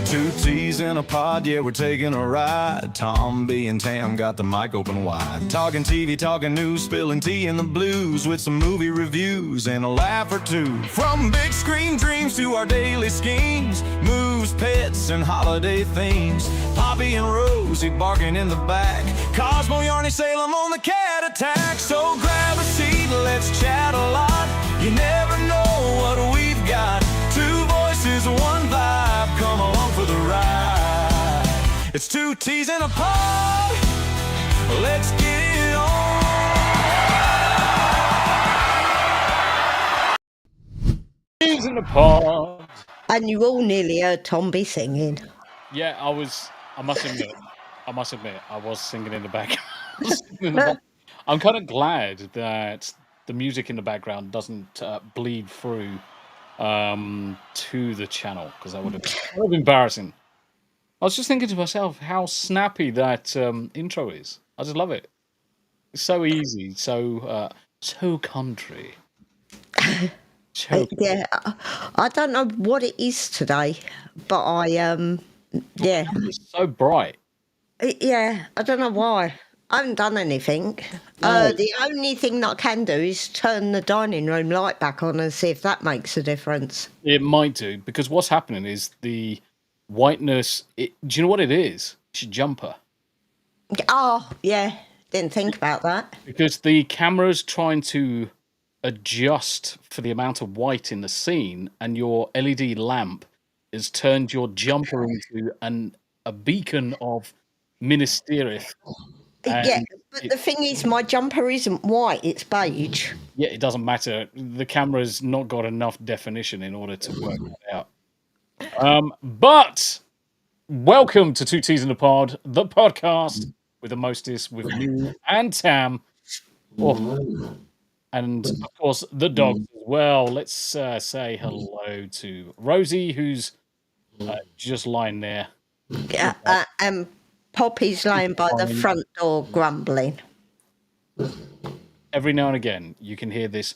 Two T's in a pod, yeah, we're taking a ride. Tombi and Tam got the mic open wide. Talking TV, talking news, spilling tea in the blues with some movie reviews and a laugh or two. From big screen dreams to our daily schemes, moves, pets, and holiday themes. Poppy and Rosie barking in the back. Cosmo, Yarny, Salem on the cat attack. So grab a seat, let's chat a lot. You never know what we've got. Two voices, one vibe, come along for the ride. It's two T's in a pod, let's get it on. T's in a pod. And you all nearly heard Tombi singing. Yeah, I must admit, I was singing in the back. I'm kind of glad that the music in the background doesn't bleed through to the channel, because that would have been kind of embarrassing. I was just thinking to myself how snappy that intro is. I just love it. It's so easy, so country. Yeah, I don't know what it is today, but It's so bright. yeah, I don't know why. I haven't done anything. The only thing that I can do is turn the dining room light back on and see if that makes a difference. It might do, because what's happening is the whiteness. Do you know what it is? It's your jumper. Oh, yeah, didn't think about that. Because the camera's trying to adjust for the amount of white in the scene, and your LED lamp has turned your jumper into a beacon of Minas Tirith. Yeah, but the thing is, my jumper isn't white, it's beige. Yeah, it doesn't matter. The camera's not got enough definition in order to work that out. But welcome to Two T's in a Pod, the podcast with the mostest, with me and Tam. Oh, and of course, the dogs as well. Let's say hello to Rosie, who's just lying there. Yeah, and Poppy's lying by the front door grumbling. Every now and again, you can hear this.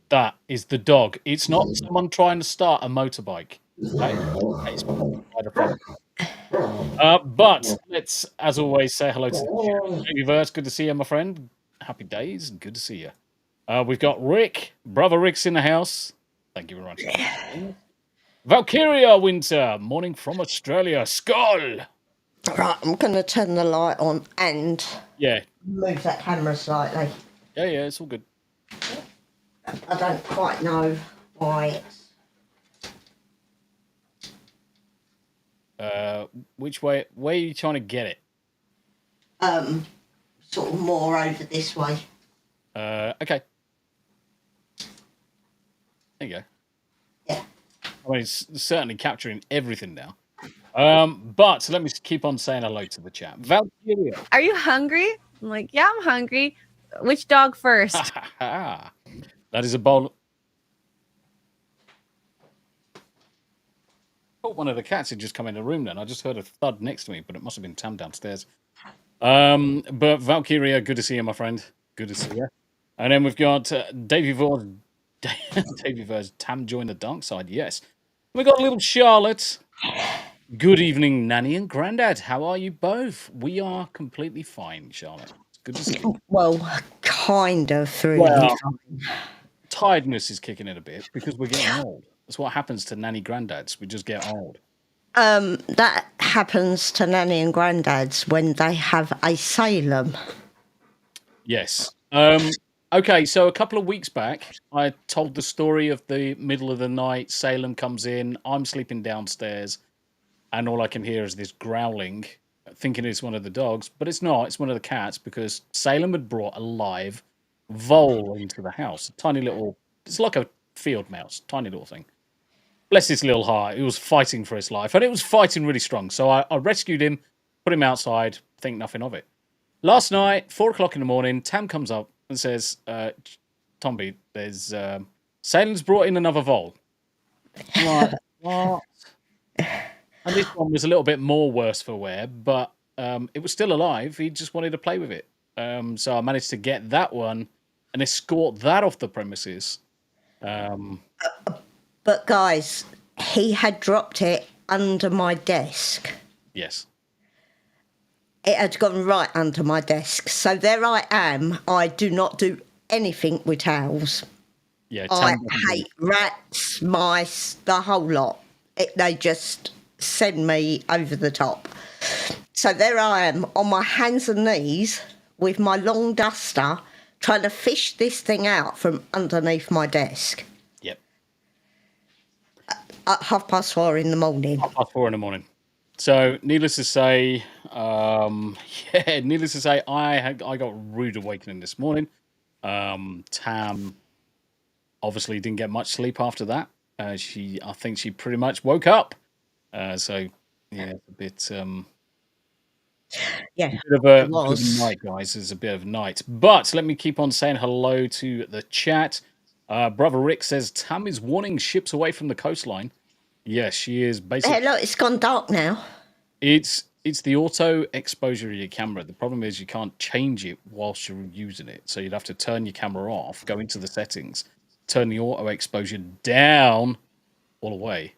That is the dog. It's not someone trying to start a motorbike. It's by the front. But let's, as always, say hello to the universe. Good to see you, my friend. Happy days, and good to see you. We've got Rick. Brother Rick's in the house. Thank you very much. Valkyria Winter, morning from Australia. Skull. Right, I'm going to turn the light on and Yeah. move that camera slightly. Yeah, it's all good. I don't quite know why it's... Which way? Where are you trying to get it? Sort of more over this way. Okay. There you go. Yeah. I mean, it's certainly capturing everything now. But let me keep on saying hello to the chat. Valkyria. Are you hungry? I'm like, yeah, I'm hungry. Which dog first? That is a bowl. Oh, one of the cats had just come in the room then. I just heard a thud next to me, but it must have been Tam downstairs. But Valkyria, good to see you, my friend. Good to see you. And then we've got Davey Vors. Davey Vors, Tam joined the dark side, yes. We've got little Charlotte. Good evening, Nanny and Grandad. How are you both? We are completely fine, Charlotte. It's good to see you. Well, kind of really fine. Tiredness is kicking in a bit because we're getting old. That's what happens to nanny granddads. We just get old. That happens to nanny and granddads when they have a Salem. Yes. Okay, so a couple of weeks back, I told the story of the middle of the night. Salem comes in. I'm sleeping downstairs, and all I can hear is this growling, thinking it's one of the dogs, but it's not. It's one of the cats because Salem had brought a live vole into the house. A tiny little, it's like a field mouse, tiny little thing. Bless his little heart. He was fighting for his life, and it was fighting really strong. So I rescued him, put him outside, think nothing of it. Last night, 4 o'clock in the morning, Tam comes up and says, Tombi, there's Salem's brought in another vole. I'm like, what? And this one was a little bit more worse for wear, but it was still alive. He just wanted to play with it. So I managed to get that one and escort that off the premises. But guys, he had dropped it under my desk. Yes. It had gone right under my desk. So there I am. I do not do anything with towels. Yeah. I Tam doesn't do hate rats, mice, the whole lot. They just send me over the top. So there I am on my hands and knees with my long duster trying to fish this thing out from underneath my desk Yep. at 4:30 in the morning. 4 in the morning. So, needless to say, I got a rude awakening this morning. Tam obviously didn't get much sleep after that. I think she pretty much woke up. So yeah, a bit Yeah, bit of a it was. good night, guys. It's a bit of a night. But let me keep on saying hello to the chat. Brother Rick says Tam is warning ships away from the coastline. Yes, she is basically. Hey, look, it's gone dark now. It's the auto exposure of your camera. The problem is you can't change it whilst you're using it. So you'd have to turn your camera off, go into the settings, turn the auto exposure down all the way.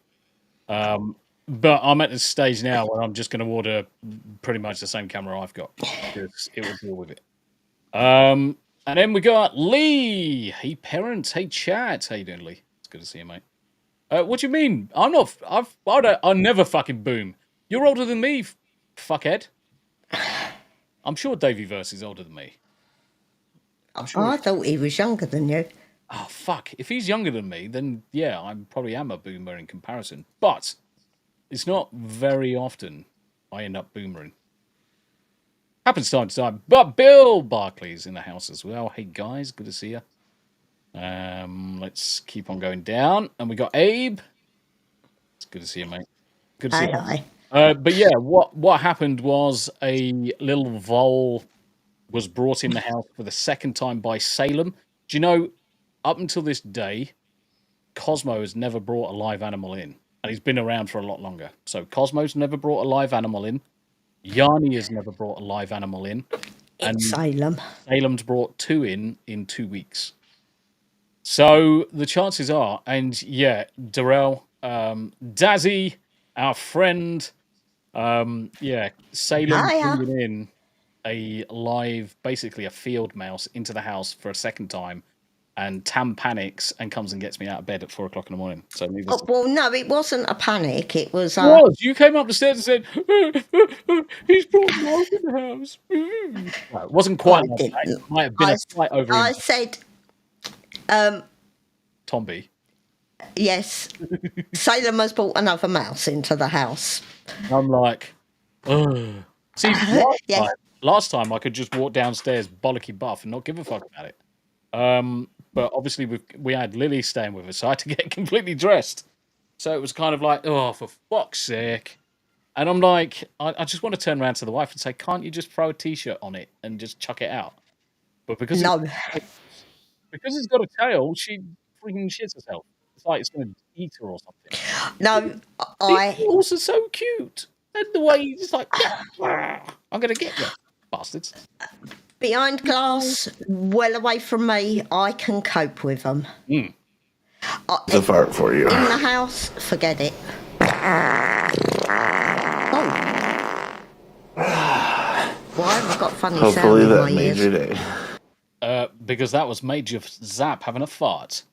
But I'm at the stage now where I'm just going to order pretty much the same camera I've got because it will deal with it. And then we got Lee. Hey parents, hey chat. How you doing, Lee? It's good to see you, mate. What do you mean? I never fucking boom. You're older than me, fuckhead. I'm sure Davey Verse is older than me. I'm sure. I thought he was younger than you. Oh fuck! If he's younger than me, then yeah, I probably am a boomer in comparison. But it's not very often I end up boomering. Happens time to time. But Bill Barclay's in the house as well. Hey guys, good to see you. Let's keep on going down, and we got Abe. It's good to see you, mate. Good to see you. Aye. But yeah, what happened was a little vole was brought in the house for the second time by Salem. Do you know, up until this day, Cosmo has never brought a live animal in. And he's been around for a lot longer. So Cosmo's never brought a live animal in. Yanni has never brought a live animal in. And Salem. Salem's brought 2 in 2 weeks. So the chances are, and yeah, Darrell, Dazzy, our friend, Salem Hiya. bringing in a live, basically a field mouse into the house for a second time, and Tam panics and comes and gets me out of bed at 4 o'clock in the morning. So Oh, well, no, it wasn't a panic. It was. you came up the stairs and said, "He's brought a mouse in the house." No, it wasn't quite I like didn't. that. It might have been a slight over. I said, Tombi. yes, Salem has brought another mouse into the house. I'm like, ugh. See, Yeah. last time I could just walk downstairs bollocky buff and not give a fuck about it. But obviously we had Lily staying with us, so I had to get completely dressed. So it was kind of like, oh, for fuck's sake. And I'm like, I just want to turn around to the wife and say, can't you just throw a t-shirt on it and just chuck it out? But because No. because it's got a tail, she freaking shits herself. It's like it's going to eat her or something. No, These eels are so cute. And the way he's just like, I'm going to get you, bastards. behind glass, well away from me, I can cope with them. Mm. It's a fart for you. In the house, forget it. Oh. Why have I got funny Hopefully sound in that my made ears? your day. Because that was Major Zap having a fart.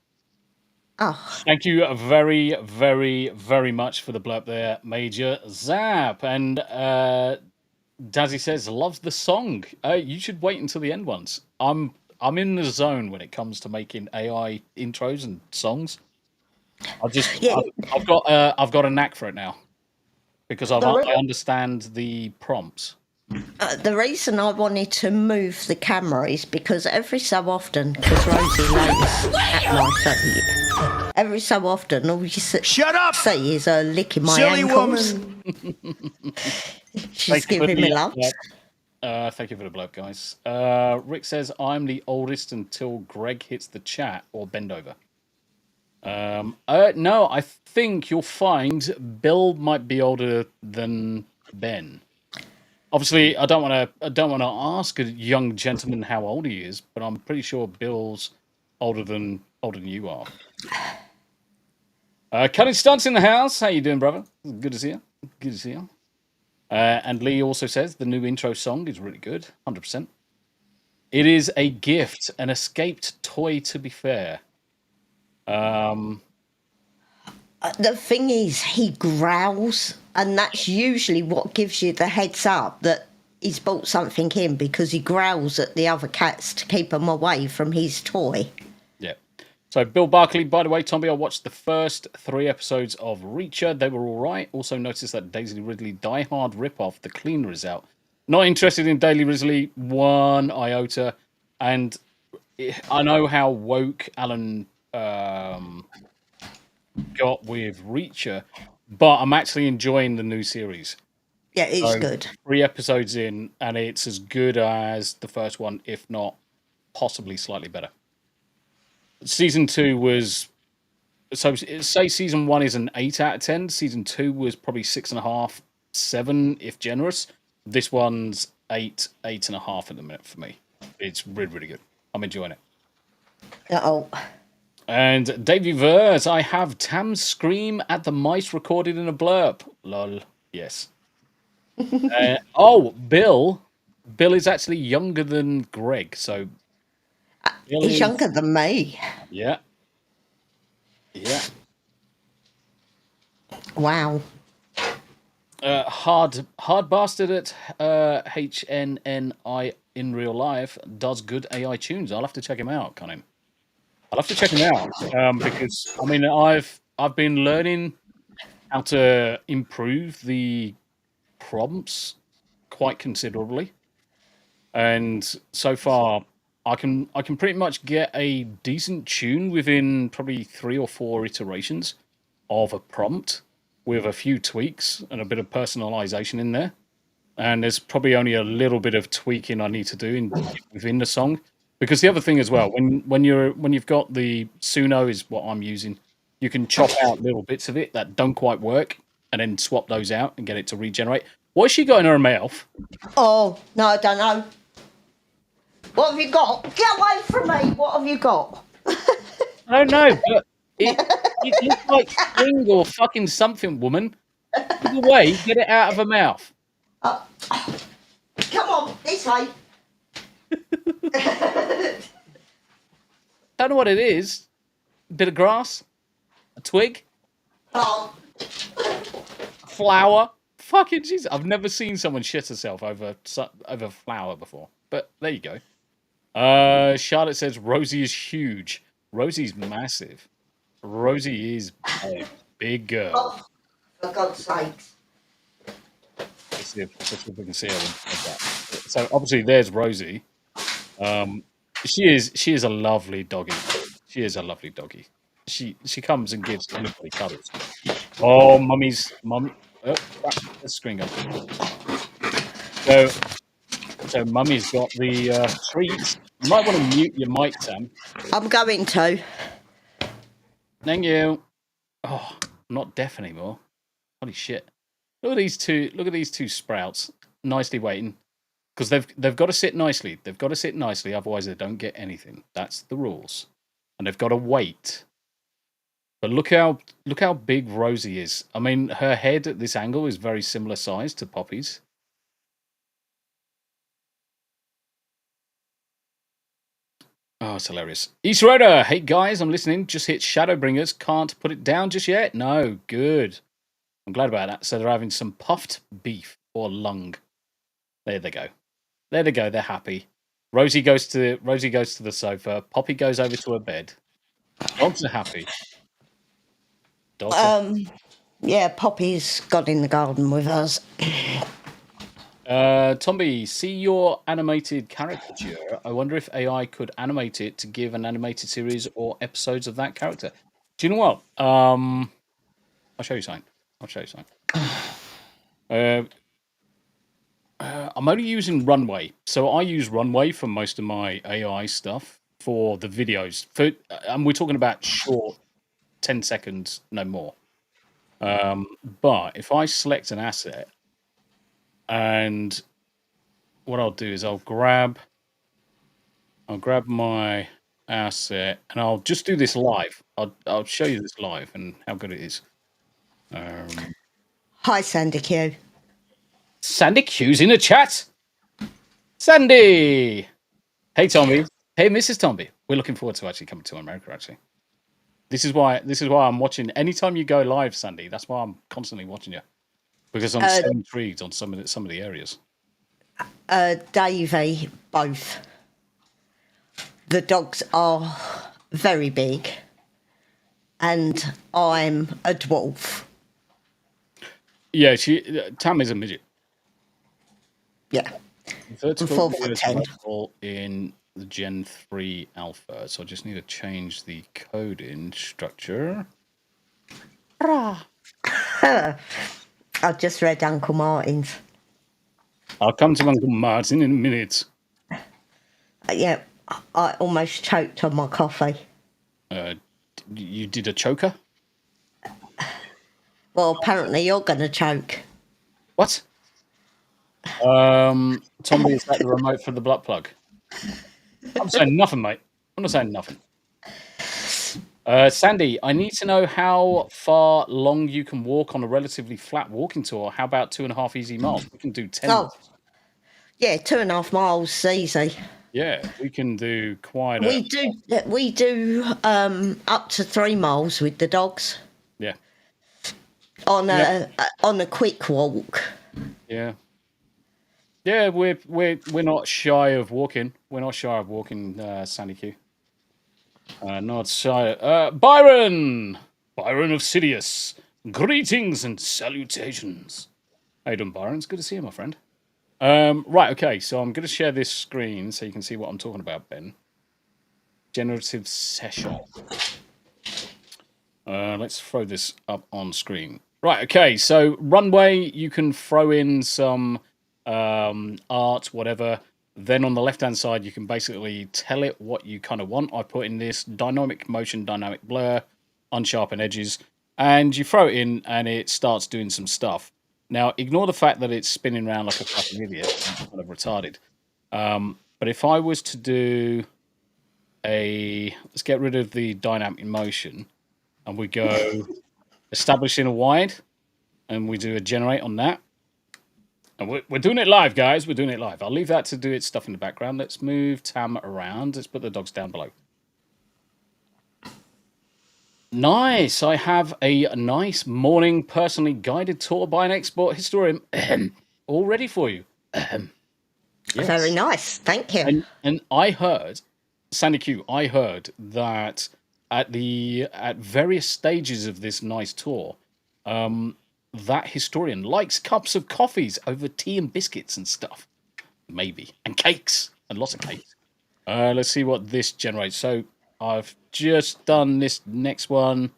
Oh, Thank you very, very, very much for the blurb there, Major Zap. And Dazzy says, loves the song. You should wait until the end once. I'm in the zone when it comes to making AI intros and songs. Yeah. I've got a knack for it now because I understand the prompts. the reason I wanted to move the camera is because every so often, because Rosie lays at my feet, every so often all you Shut up! see is her licking my Silly ankles. woman! She's giving me love. Thank you for the blurb, guys. Rick says, I'm the oldest until Greg hits the chat or bend over. No, I think you'll find Bill might be older than Ben. Obviously, I don't want to ask a young gentleman how old he is, but I'm pretty sure Bill's older than you are. Cutting Stunts in the house. How you doing, brother? Good to see you. Good to see you. And Lee also says the new intro song is really good. 100%. It is a gift, an escaped toy, to be fair. The thing is, he growls, and that's usually what gives you the heads up that he's brought something in, because he growls at the other cats to keep them away from his toy. Yeah. So Bill Barkley, by the way, Tombi, I watched the first 3 episodes of Reacher. They were all right. Also noticed that Daisy Ridley Die Hard ripoff, The Cleaner, is out. Not interested in Daisy Ridley one iota. And I know how woke Alan got with Reacher, but I'm actually enjoying the new series. Yeah, it's good. 3 episodes in, and it's as good as the first one, if not possibly slightly better. Season 2 was... So, say season 1 is an 8 out of 10. Season 2 was probably 6.5, 7, if generous. This one's 8, 8.5 at the minute for me. It's really, really good. I'm enjoying it. Uh-oh. And Davey Vers, I have Tam's scream at the mice recorded in a blurb. Lol. Yes. Bill. Bill is actually younger than Greg, so... He's younger than me. Yeah. Yeah. Wow. Hard bastard at HNNI in real life does good AI tunes. I'll have to check him out, Conan. I'll have to check him out because I mean I've been learning how to improve the prompts quite considerably, and so far I can pretty much get a decent tune within probably 3 or 4 iterations of a prompt with a few tweaks and a bit of personalization in there. And there's probably only a little bit of tweaking I need to do within the song. Because the other thing as well, when you've got the Suno is what I'm using, you can chop out little bits of it that don't quite work and then swap those out and get it to regenerate. What has she got in her mouth? Oh, no, I don't know. What have you got? Get away from me. What have you got? I don't know, but it looks like string or fucking something, woman. Either way, get it out of her mouth. Come on, this way. Don't know what it is. A bit of grass, a twig, Oh, a flower. Fucking Jesus! I've never seen someone shit herself over flour before. But there you go. Charlotte says Rosie is huge. Rosie's massive. Rosie is a big girl. oh, for God's sakes. Let's see if we can see her like that. So obviously there's Rosie. She is a lovely doggy. She is a lovely doggy. She comes and gives anybody cuddles. Oh, mum. Oh, the screen goes. So mummy's got the treats. You might want to mute your mic, Sam. I'm going to. Thank you. Oh, I'm not deaf anymore. Holy shit! Look at these two. Look at these 2 sprouts, nicely waiting, because they've got to sit nicely. They've got to sit nicely, otherwise they don't get anything. That's the rules, and they've got to wait. But look how big Rosie is. I mean, her head at this angle is very similar size to Poppy's. Oh, it's hilarious. East Roader, hey guys, I'm listening. Just hit Shadowbringers. Can't put it down just yet. No, good. I'm glad about that. So they're having some puffed beef or lung. There they go. There they go. They're happy. Rosie goes to the sofa. Poppy goes over to her bed. Dogs are happy. Yeah, Poppy's got in the garden with us. Tombi, see your animated caricature. I wonder if AI could animate it to give an animated series or episodes of that character. Do you know what? I'll show you something. I'm only using Runway. So I use Runway for most of my AI stuff for the videos. And we're talking about short, 10 seconds, no more. But if I select an asset, and what I'll do is I'll grab my asset, and I'll just do this live. I'll show you this live and how good it is. Hi, Sandy Q. Sandy Q's in the chat. Sandy. Hey, Tombi. Hey, Mrs. Tombi. We're looking forward to actually coming to America. Actually, this is why I'm watching. Anytime you go live, Sandy, that's why I'm constantly watching you, because I'm so intrigued on some of the areas. Davey, both. The dogs are very big, and I'm a dwarf. Yeah, Tam is a midget. Yeah. Vertical 4'10". in the Gen 3 Alpha, so I just need to change the coding structure. I've just read Uncle Martin's. I'll come to Uncle Martin in a minute. Yeah, I almost choked on my coffee. You did a choker? Well, apparently you're going to choke. What? Tombi, is that the remote for the butt plug? I'm saying nothing, mate. I'm not saying nothing. Sandy, I need to know how far long you can walk on a relatively flat walking tour. How about 2.5 easy miles? We can do 10. Oh, yeah, 2.5 miles is easy. Yeah, we can do quite We do up to 3 miles with the dogs. Yeah. On a quick walk. Yeah. Yeah, we're not shy of walking. We're not shy of walking, Sandy Q. Not shy. Byron of Sidious. Greetings and salutations. How you doing, Byron? It's good to see you, my friend. Right, okay, so I'm going to share this screen so you can see what I'm talking about, Ben. Generative session. Let's throw this up on screen. Right, okay, so runway, you can throw in some art, whatever. Then on the left-hand side, you can basically tell it what you kind of want. I put in this dynamic motion, dynamic blur, unsharpen edges, and you throw it in and it starts doing some stuff. Now, ignore the fact that it's spinning around like a fucking idiot, kind of retarded. But if I was to do let's get rid of the dynamic motion, and we go establishing a wide, and we do a generate on that. And we're doing it live, guys. We're doing it live. I'll leave that to do its stuff in the background. Let's move Tam around. Let's put the dogs down below. Nice. I have a nice morning personally guided tour by an export historian all ready for you. Yes. Very nice. Thank you. And I heard, Sandy Q, I heard that at various stages of this nice tour, that historian likes cups of coffees over tea and biscuits and stuff. Maybe. And cakes. And lots of cakes. Let's see what this generates. So I've just done this next one.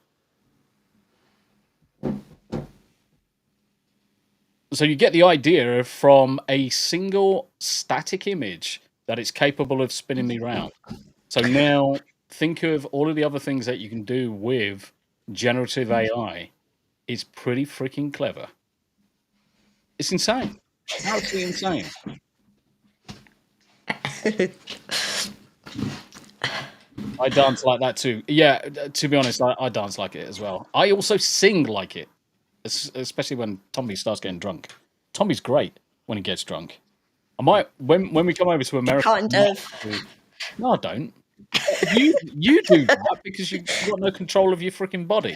So you get the idea from a single static image that it's capable of spinning me around. So now think of all of the other things that you can do with generative AI. It's pretty freaking clever. It's insane. Absolutely insane. I dance like that too. Yeah, to be honest, I dance like it as well. I also sing like it, especially when Tombi starts getting drunk. Tombi's great when he gets drunk. I might when we come over to America. Kind of. No, I don't. You do that because you've got no control of your freaking body.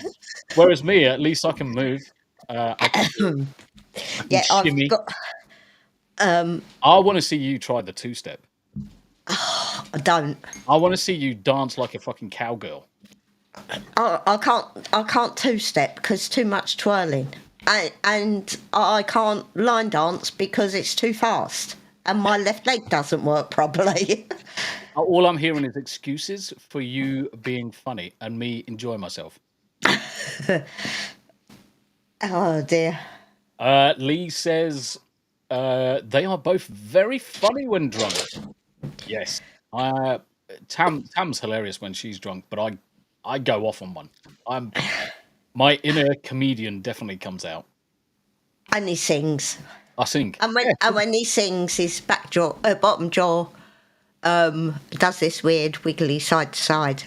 Whereas me, at least I can move. I can shimmy. I want to see you try the two-step. I don't. I want to see you dance like a fucking cowgirl. I can't two-step because too much twirling. And I can't line dance because it's too fast. And my left leg doesn't work properly. All I'm hearing is excuses for you being funny and me enjoying myself. Oh, dear. Lee says they are both very funny when drunk. Yes. Tam's hilarious when she's drunk, but I go off on one. My inner comedian definitely comes out. And he sings. I sing. And when he sings, his bottom jaw does this weird wiggly side to side.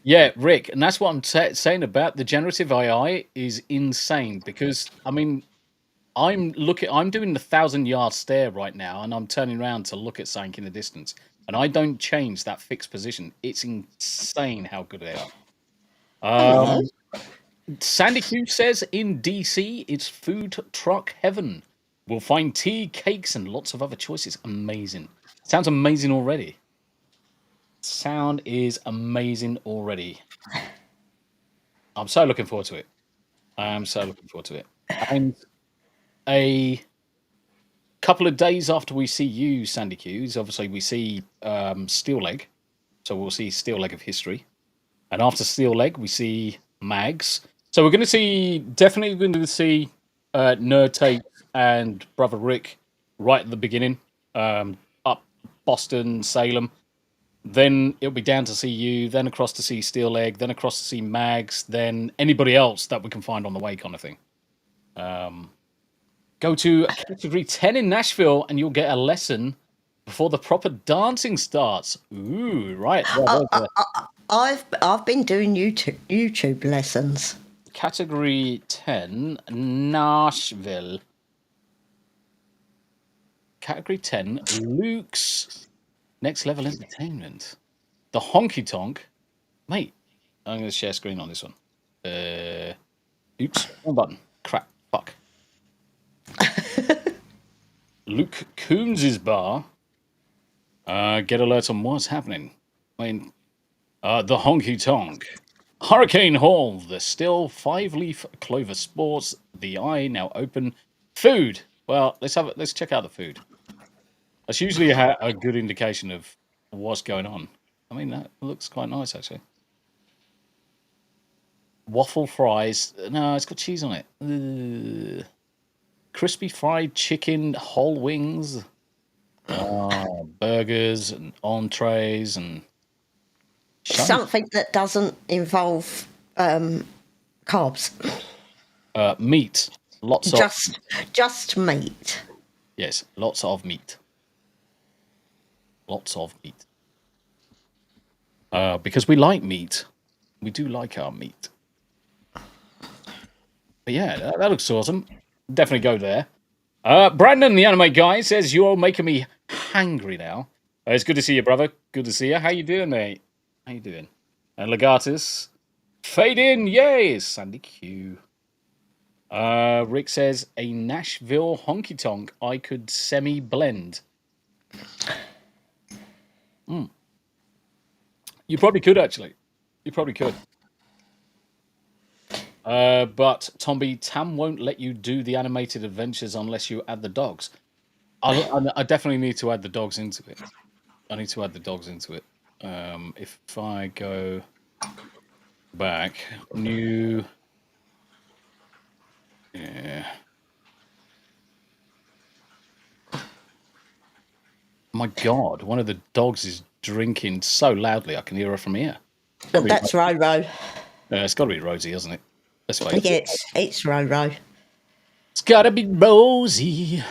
Yeah, Rick, and that's what I'm saying about the generative AI is insane because I mean, I'm doing the 1,000-yard stare right now, and I'm turning around to look at something in the distance, and I don't change that fixed position. It's insane how good they are. Hello. Sandy Q says in DC, it's food truck heaven. We'll find tea, cakes, and lots of other choices. Amazing. Sounds amazing already. Sound is amazing already. I'm so looking forward to it. I am so looking forward to it. And a couple of days after we see you, Sandy Q's, obviously we see Steel Leg. So we'll see Steel Leg of History. And after Steel Leg, we see Mags. So we're going to see, definitely going to see Nerd Tate and Brother Rick right at the beginning. Up Boston, Salem. Then it'll be down to see you, then across to see Steel Leg, then across to see Mags, then anybody else that we can find on the way kind of thing. Go to category 10 in Nashville and you'll get a lesson before the proper dancing starts. Ooh, right. I've been doing YouTube lessons. Category 10, Nashville. Category 10, Luke's Next Level Entertainment. The Honky Tonk. Mate, I'm going to share screen on this one. Oops, wrong button. Crap, fuck. Luke Coons' bar. Get alerts on what's happening. I mean, the Honky Tonk. Hurricane Hall, the Still, 5-Leaf Clover Sports, the Eye now open. Food. Well, let's check out the food. That's usually a good indication of what's going on. I mean, that looks quite nice, actually. Waffle fries. No, it's got cheese on it. Ugh. Crispy fried chicken, whole wings, burgers and entrees and something that doesn't involve carbs. Meat. Lots of just meat. Yes, lots of meat. Lots of meat. Because we like meat. We do like our meat. But yeah, that looks awesome. Definitely go there. Brandon, the anime guy, says you're making me hangry now. It's good to see you, brother. Good to see you. How you doing, mate? How you doing? And Legatus, fade in, yay! Sandy Q. Rick says a Nashville honky tonk I could semi-blend. You probably could, actually. You probably could. But Tombi, Tam won't let you do the animated adventures unless you add the dogs. I definitely need to add the dogs into it. I need to add the dogs into it. If I go back, new... Yeah. My God, one of the dogs is drinking so loudly I can hear her from here. That's Roro. It's got to be Rosie, hasn't it? Let's face it. It's Roro. It's got to be Rosie.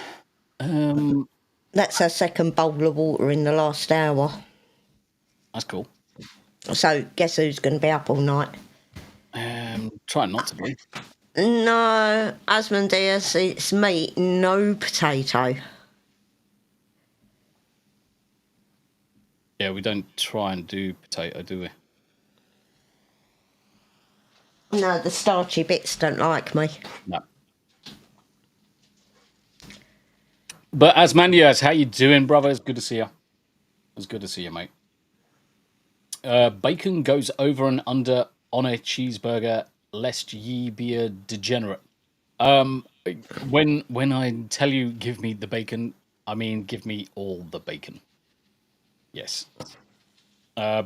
That's her second bowl of water in the last hour. That's cool. So, guess who's going to be up all night? Try not to be. No, Asmodeus, it's meat, no potato. Yeah, we don't try and do potato, do we? No, the starchy bits don't like me. No. But Asmandias, how you doing, brother? It's good to see you. It's good to see you, mate. Bacon goes over and under on a cheeseburger, lest ye be a degenerate. When I tell you give me the bacon, I mean give me all the bacon. Yes.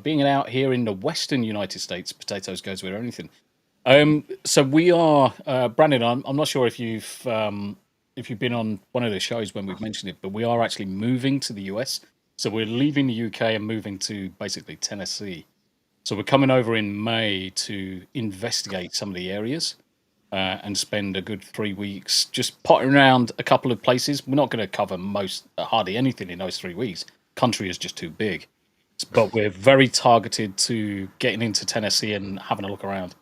Being out here in the Western United States, potatoes goes with anything. So we are, Brandon. I'm not sure if you've been on one of the shows when we've mentioned it, but we are actually moving to the US. So we're leaving the UK and moving to basically Tennessee. So we're coming over in May to investigate some of the areas and spend a good 3 weeks just potting around a couple of places. We're not going to cover hardly anything in those 3 weeks, country is just too big. But we're very targeted to getting into Tennessee and having a look around.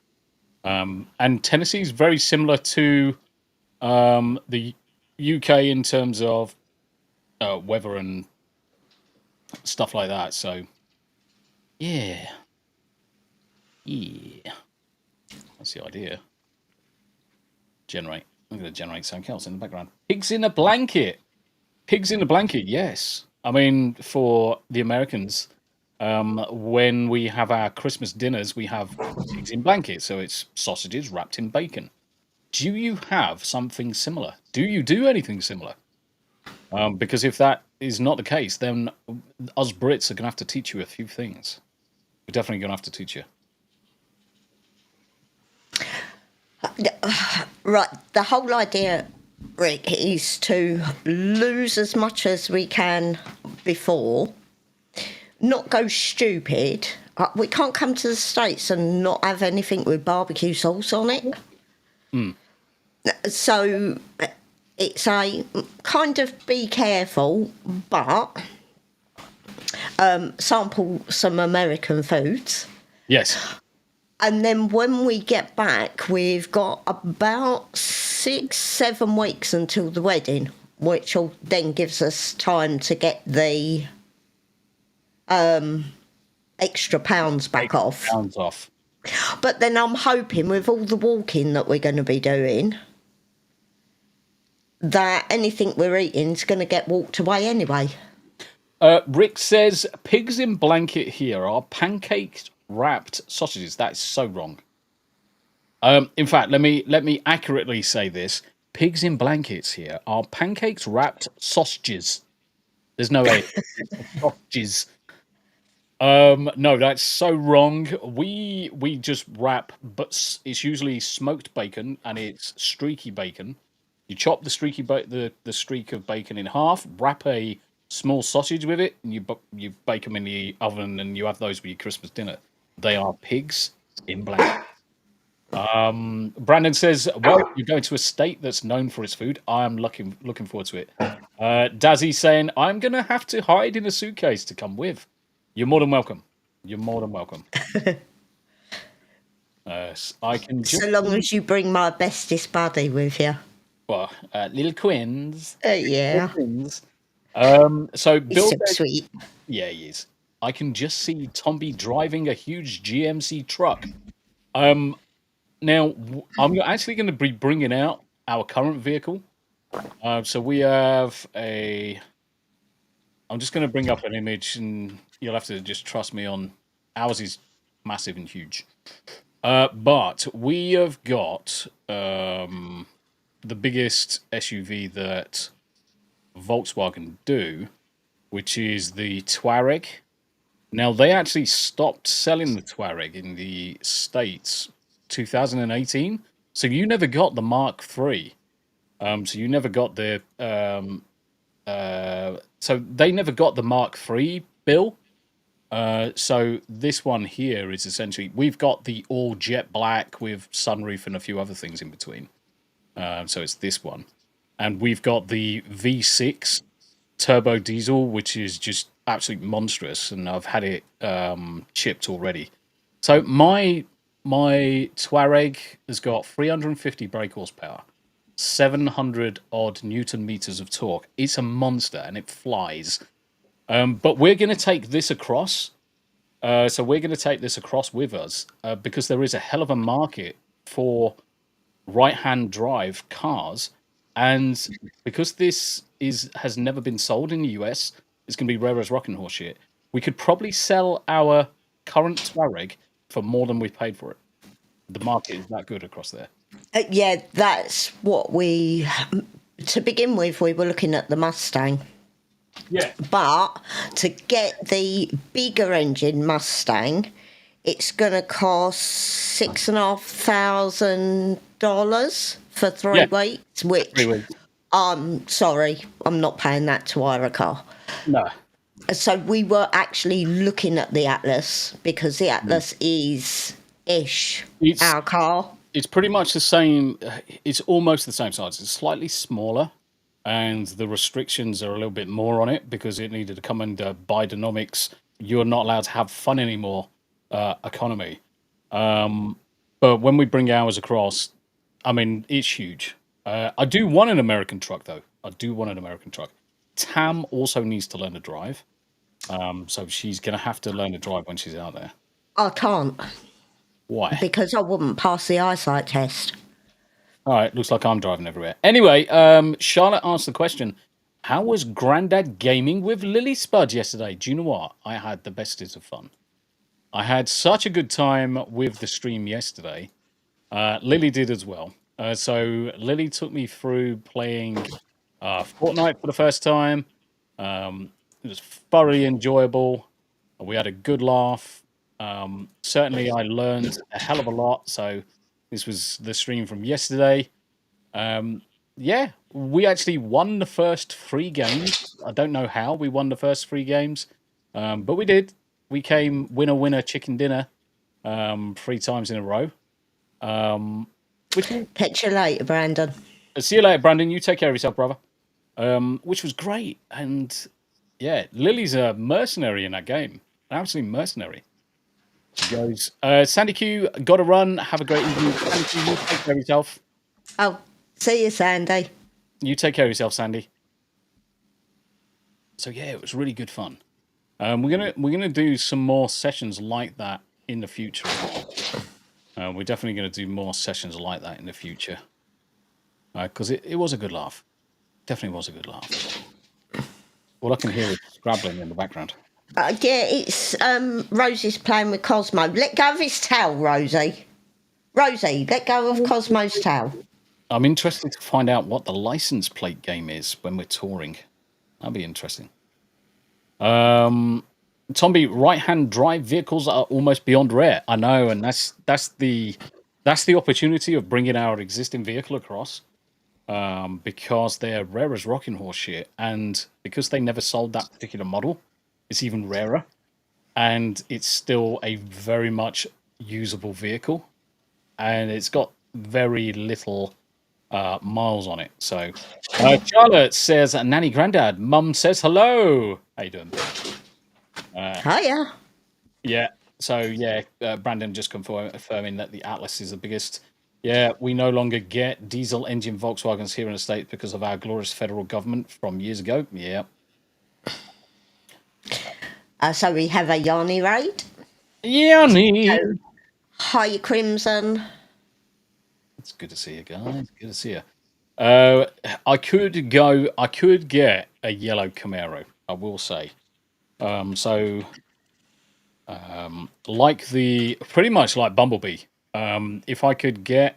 And Tennessee is very similar to the UK in terms of weather and stuff like that. So, yeah. That's the idea. Generate. I'm going to generate something else in the background. Pigs in a blanket. Pigs in a blanket, yes. I mean, for the Americans, when we have our Christmas dinners, we have pigs in blankets. So it's sausages wrapped in bacon. Do you have something similar? Do you do anything similar? Because if that is not the case, then us Brits are going to have to teach you a few things. We're definitely going to have to teach you. Right, the whole idea, Rick, is to lose as much as we can before, not go stupid. We can't come to the States and not have anything with barbecue sauce on it. So it's a kind of be careful, but sample some American foods. Yes. And then when we get back, we've got about 6-7 weeks until the wedding, which then gives us time to get the extra pounds back off. Pounds off. But then I'm hoping with all the walking that we're going to be doing, that anything we're eating is going to get walked away anyway. Rick says, pigs in blanket here are pancaked wrapped sausages. That is so wrong. In fact, let me accurately say this. Pigs in blankets here are pancakes wrapped sausages. There's no A. Sausages. No, that's so wrong. We just wrap, but it's usually smoked bacon and it's streaky bacon. You chop the the streak of bacon in half, wrap a small sausage with it, and you bake them in the oven, and you have those with your Christmas dinner. They are pigs in blankets. Brandon says, well, you're going to a state that's known for its food. I am looking forward to it. Dazzy saying, I'm going to have to hide in a suitcase to come with. You're more than welcome. You're more than welcome. I can just... So long as you bring my bestest buddy with you. Well, little Quins. Yeah. Quins. So Bill He's so says, sweet. yeah, he is. I can just see Tombi driving a huge GMC truck. Now, I'm actually going to be bringing out our current vehicle. So we have a... I'm just going to bring up an image, and you'll have to just trust me on... Ours is massive and huge. But we have got the biggest SUV that Volkswagen do, which is the Touareg. Now, they actually stopped selling the Touareg in the States 2018. So you never got the Mark III. So you never got the... so they never got the Mark III, Bill. So this one here is essentially... We've got the all jet black with sunroof and a few other things in between. So it's this one. And we've got the V6 turbo diesel, which is just absolutely monstrous, and I've had it chipped already. So my Touareg has got 350 brake horsepower, 700 odd Newton meters of torque. It's a monster and it flies. But we're going to take this across. So we're going to take this across with us because there is a hell of a market for right-hand drive cars. And because this has never been sold in the US, it's going to be rare as rocking horse shit. We could probably sell our current Touareg for more than we've paid for it. The market is that good across there. Yeah, that's what we... To begin with, we were looking at the Mustang. Yeah. But to get the bigger engine Mustang, it's going to cost $6,500 for 3 weeks, which... 3 weeks. I'm sorry, I'm not paying that to hire a car. No. So we were actually looking at the Atlas because the Atlas is our car. It's pretty much the same. It's almost the same size. It's slightly smaller. and the restrictions are a little bit more on it because it needed to come under Bidenomics. You're not allowed to have fun anymore economy. But when we bring ours across, I mean, it's huge. I do want an American truck, though. I do want an American truck. Tam also needs to learn to drive. So she's going to have to learn to drive when she's out there. I can't Why? because I wouldn't pass the eyesight test. All right, looks like I'm driving everywhere. Anyway, Charlotte asked the question, how was Grandad gaming with Lily Spud yesterday? Do you know what? I had the bestest of fun. I had such a good time with the stream yesterday. Lily did as well. So Lily took me through playing Fortnite for the first time. It was thoroughly enjoyable. We had a good laugh. Certainly, I learned a hell of a lot. So this was the stream from yesterday. Yeah, we actually won the first 3 games. I don't know how we won the first 3 games, but we did. We came winner, winner, chicken dinner 3 times in a row. Catch you later, Brandon. See you later, Brandon. You take care of yourself, brother. Which was great. And yeah, Lily's a mercenary in that game. An absolute mercenary. She goes, Sandy Q, gotta run. Have a great evening. Sandy Q, you take care of yourself. Oh, see you, Sandy. You take care of yourself, Sandy. So yeah, it was really good fun. We're gonna do some more sessions like that in the future. We're definitely gonna do more sessions like that in the future. Because it was a good laugh. Definitely was a good laugh. All I can hear is scrabbling in the background. Yeah, it's Rosie's playing with Cosmo. Let go of his tail, Rosie. Rosie, let go of Cosmo's tail. I'm interested to find out what the license plate game is when we're touring. That'll be interesting. Tombi, right-hand drive vehicles are almost beyond rare. I know, and that's the opportunity of bringing our existing vehicle across. Because they're rare as rocking horse shit, and because they never sold that particular model, it's even rarer, and it's still a very much usable vehicle, and it's got very little miles on it. So Charlotte says, Nanny Grandad, Mum says hello. How you doing? Hiya. Yeah, so yeah, Brandon just confirming that the Atlas is the biggest. Yeah, we no longer get diesel engine Volkswagens here in the States because of our glorious federal government from years ago. Yeah. So we have a Yanni raid. Yanni! Hi, Crimson. It's good to see you, guys. Good to see you. I could get a yellow Camaro, I will say. Pretty much like Bumblebee. If I could get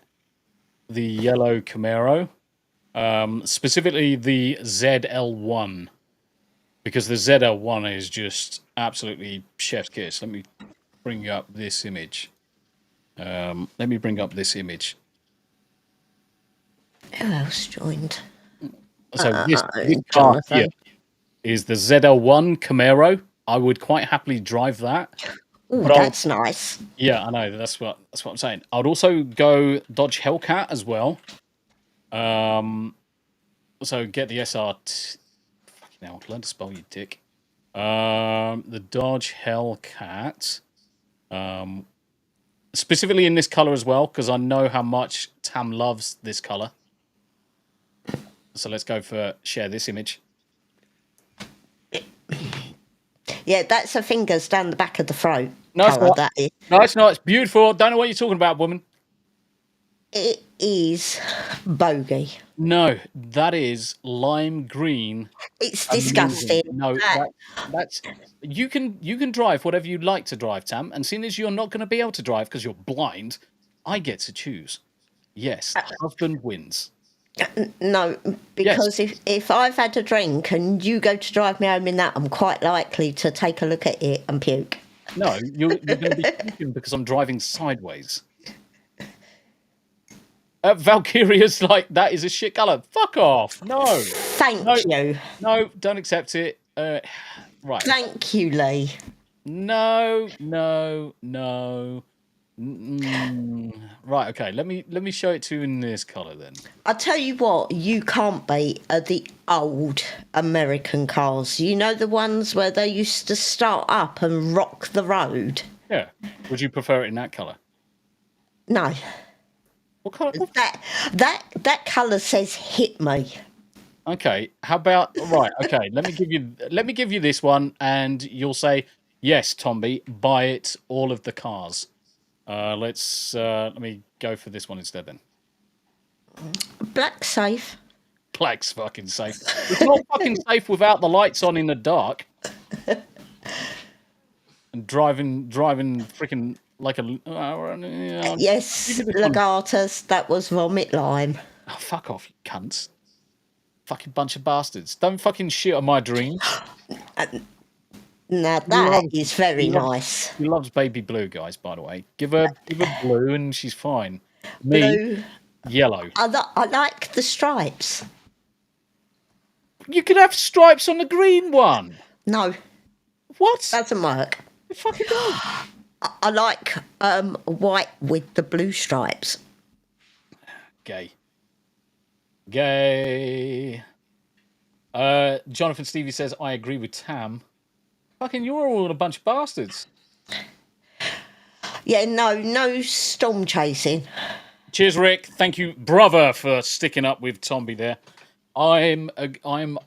the yellow Camaro, specifically the ZL1, because the ZL1 is just absolutely chef's kiss. Let me bring up this image. Who else joined? So this car here is the ZL1 Camaro. I would quite happily drive that. Oh, that's nice. Yeah, I know. That's what I'm saying. I'd also go Dodge Hellcat as well. So get the SRT. Fucking hell, learn to spell, you dick. The Dodge Hellcat. Specifically in this color as well, because I know how much Tam loves this color. So let's go for share this image. Yeah, that's the fingers down the back of the throat. No, it's not. That is. No, it's not. It's beautiful. Don't know what you're talking about, woman. It is bogey. No, that is lime green. It's disgusting. No, that's you can drive whatever you like to drive, Tam. And seeing as you're not going to be able to drive because you're blind, I get to choose. Yes, husband wins. No, because if I've had a drink and you go to drive me home in that, I'm quite likely to take a look at it and puke. No, you're going to be puking because I'm driving sideways. Valkyria's like, that is a shit colour. Fuck off. No. Thank you. No, don't accept it. Right. Thank you, Lee. No. Right. Okay. Let me show it to you in this color then. I tell you what, you can't beat the old American cars. You know, the ones where they used to start up and rock the road. Yeah. Would you prefer it in that color? No, What color? that colour says hit me. Okay. How about right? Okay. Let me give you this one, and you'll say yes, Tombi. Buy it. All of the cars. Let me go for this one instead then. Black safe. Black's fucking safe. It's not fucking safe without the lights on in the dark. And driving freaking like a. Yes, Give me this one. Legatus, that was vomit lime. Oh, fuck off, you cunts. Fucking bunch of bastards. Don't fucking shit on my dreams. Now that is very nice. She loves baby blue, guys, by the way. Give her blue and she's fine. Me, Blue. yellow. I like the stripes. You could have stripes on the green one. No, What? doesn't work. It fucking does. I like white with the blue stripes. Gay. Jonathan Stevie says, I agree with Tam. Fucking, you're all a bunch of bastards. Yeah, no storm chasing. Cheers, Rick. Thank you, brother, for sticking up with Tombi there. I'm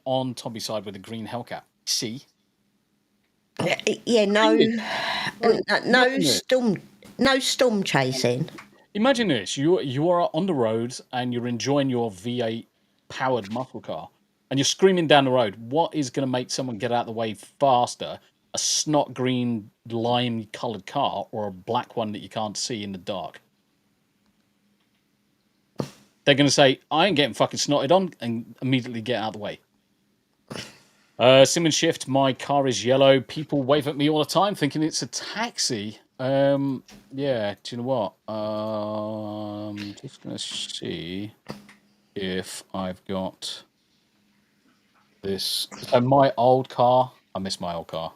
on Tombi's side with the green Hellcat. See? Yeah, no storm chasing. Imagine this: you are on the road and you're enjoying your V8 powered muscle car, and you're screaming down the road. What is going to make someone get out of the way faster? A snot green lime coloured car or a black one that you can't see in the dark? They're going to say, "I ain't getting fucking snotted on," and immediately get out of the way. Simmons Shift, my car is yellow. People wave at me all the time thinking it's a taxi. Yeah, do you know what? Just gonna see if I've got this. So my old car. I miss my old car.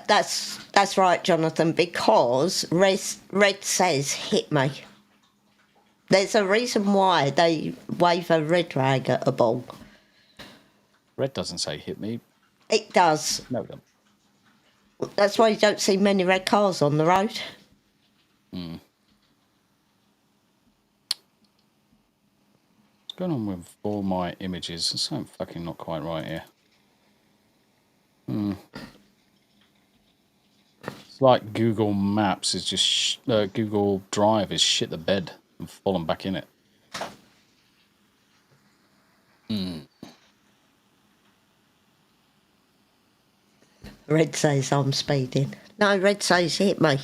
That's right, Jonathan, because red says hit me. There's a reason why they wave a red rag at a ball. Red doesn't say hit me. It does. No, it doesn't. That's why you don't see many red cars on the road. What's going on with all my images? There's something fucking not quite right here. It's like Google Maps is just Google Drive is shit the bed and fallen back in it. Red says I'm speeding. No, red says hit me.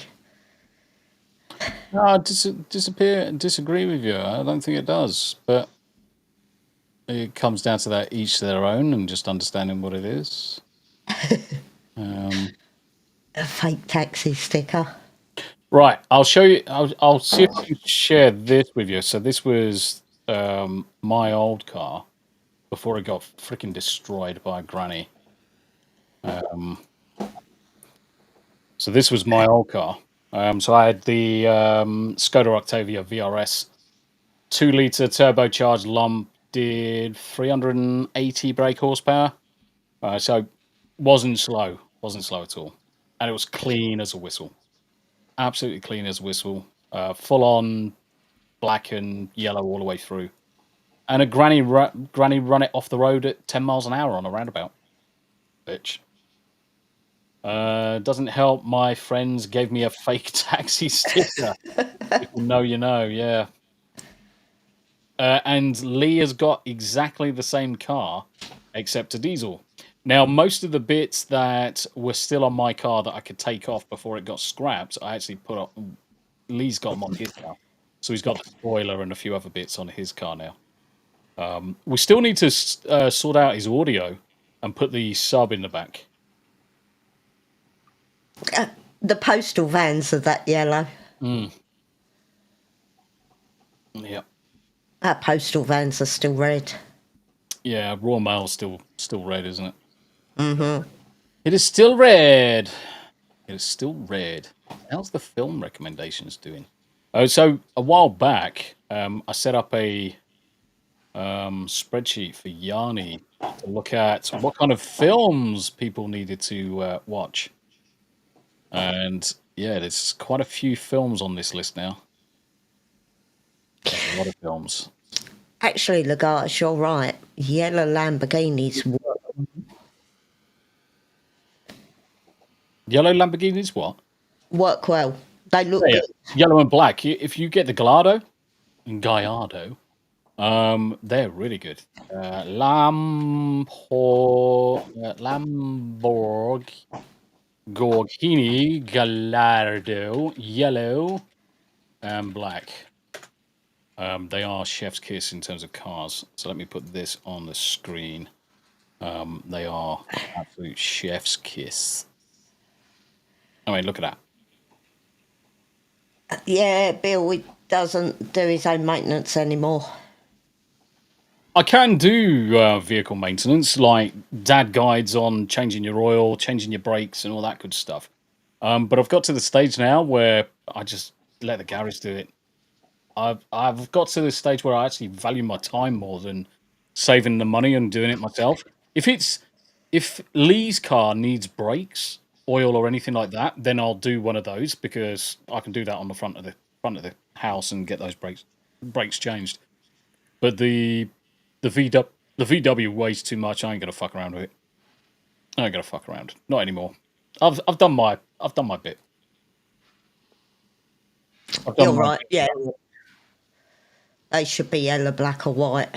No, I disagree with you. I don't think it does, but it comes down to that each to their own and just understanding what it is. A fake taxi sticker. Right, I'll show you. I'll see if I can share this with you. So this was my old car before it got freaking destroyed by Granny. So this was my old car. So I had the Skoda Octavia VRS, 2-litre turbocharged lump, did 380 brake horsepower. So wasn't slow at all, and it was clean as a whistle, absolutely clean as a whistle, full on black and yellow all the way through, and a granny run it off the road at 10 miles an hour on a roundabout, bitch. Doesn't help. My friends gave me a fake taxi sticker. If you know, you know. Yeah. And Lee has got exactly the same car, except a diesel. Now, most of the bits that were still on my car that I could take off before it got scrapped, I actually put up. Lee's got them on his car, so he's got the spoiler and a few other bits on his car now. We still need to sort out his audio and put the sub in the back. The postal vans are that yellow. Yeah. Our postal vans are still red. Yeah, Royal Mail's still red, isn't it? Mm-hmm. It is still red. It is still red. How's the film recommendations doing? So a while back, I set up a spreadsheet for Yanni to look at what kind of films people needed to watch. And yeah, there's quite a few films on this list now. A lot of films. Actually, Lagarde, you're right. Yellow Lamborghinis Yellow Lamborghinis, what? work well. They look Yeah, good. yellow and black. If you get the Gallardo and Gallardo, they're really good. Lamborghini Gallardo, yellow and black. They are chef's kiss in terms of cars. So let me put this on the screen. They are absolute chef's kiss. I mean, look at that. Yeah, Bill, he doesn't do his own maintenance anymore. I can do vehicle maintenance, like dad guides on changing your oil, changing your brakes, and all that good stuff. But I've got to the stage now where I just let the garage do it. I've got to the stage where I actually value my time more than saving the money and doing it myself. If Lee's car needs brakes, oil, or anything like that, then I'll do one of those because I can do that on the front of the house and get those brakes changed. But the VW weighs too much. I ain't gonna fuck around with it. I ain't gonna fuck around. Not anymore. I've done my bit. I've done You're my right, bit. yeah. They should be yellow, black, or white.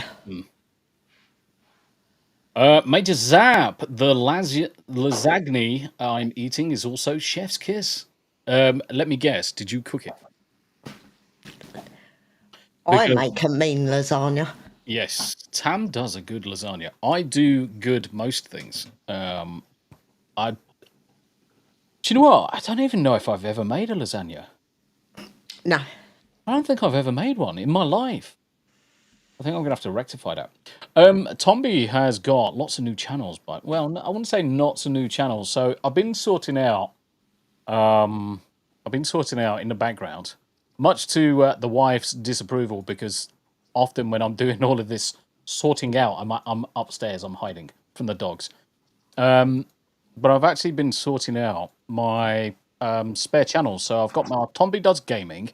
Major Zap, the lasagna I'm eating is also chef's kiss. Let me guess. Did you cook it? I Because make a mean lasagna. yes, Tam does a good lasagna. I do good most things. I Do you know what? I don't even know if I've ever made a lasagna. No. I don't think I've ever made one in my life. I think I'm gonna have to rectify that. Tombi has got lots of new channels, but well, I wouldn't say lots of new channels. So I've been sorting out. I've been sorting out in the background, much to the wife's disapproval, because often when I'm doing all of this sorting out, I'm upstairs, I'm hiding from the dogs. But I've actually been sorting out my spare channels. So I've got my Tombi does gaming.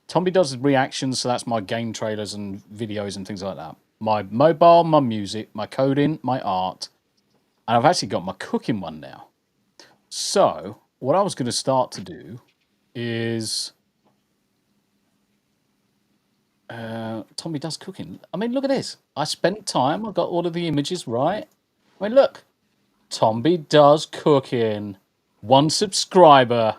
Tombi does reactions, so that's my game trailers and videos and things like that. My mobile, my music, my coding, my art, and I've actually got my cooking one now. So what I was going to start to do is Tombi does cooking. I mean, look at this. I spent time. I got all of the images right. I mean, look. Tombi does cooking. 1 subscriber.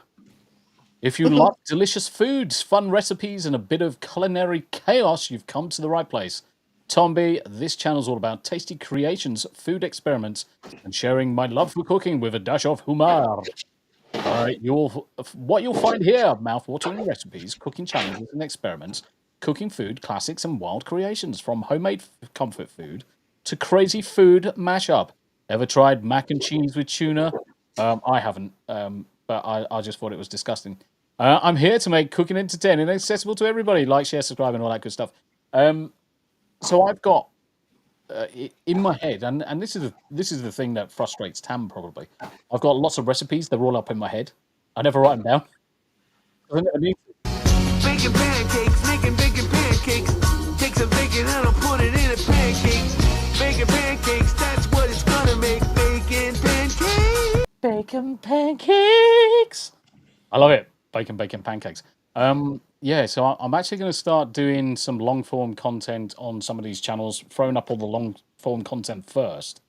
If you like delicious foods, fun recipes, and a bit of culinary chaos, you've come to the right place. Tombi, this channel's all about tasty creations, food experiments, and sharing my love for cooking with a dash of humor. What you'll find here: mouth-watering recipes, cooking challenges and experiments, cooking food classics and wild creations, from homemade comfort food to crazy food mashup. Ever tried mac and cheese with tuna? I haven't, but I just thought it was disgusting. I'm here to make cooking entertaining and accessible to everybody. Like, share, subscribe, and all that good stuff. So I've got in my head, and this is the thing that frustrates Tam probably. I've got lots of recipes. They're all up in my head. I never write them down. I never need to. Making pancakes, making bacon pancakes. Take some bacon and I'll put it in a pancake. Making pancakes, that's what it's gonna make. Bacon pancakes. Bacon pancakes. I love it. Bacon pancakes. Yeah, so I'm actually going to start doing some long form content on some of these channels, throwing up all the long form content first,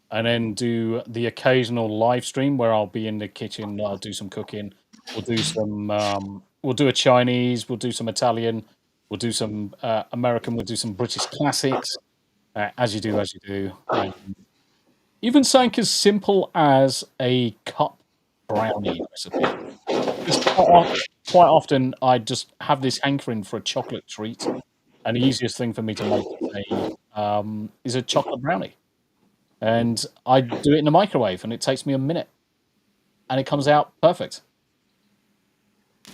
and then do the occasional live stream where I'll be in the kitchen. I'll do some cooking. We'll do some. We'll do a Chinese. We'll do some Italian. We'll do some American. We'll do some British classics. As you do. Even something as simple as a cup brownie recipe. Just quite often, I just have this hankering for a chocolate treat, and the easiest thing for me to make is a chocolate brownie. And I do it in the microwave, and it takes me a minute, and it comes out perfect.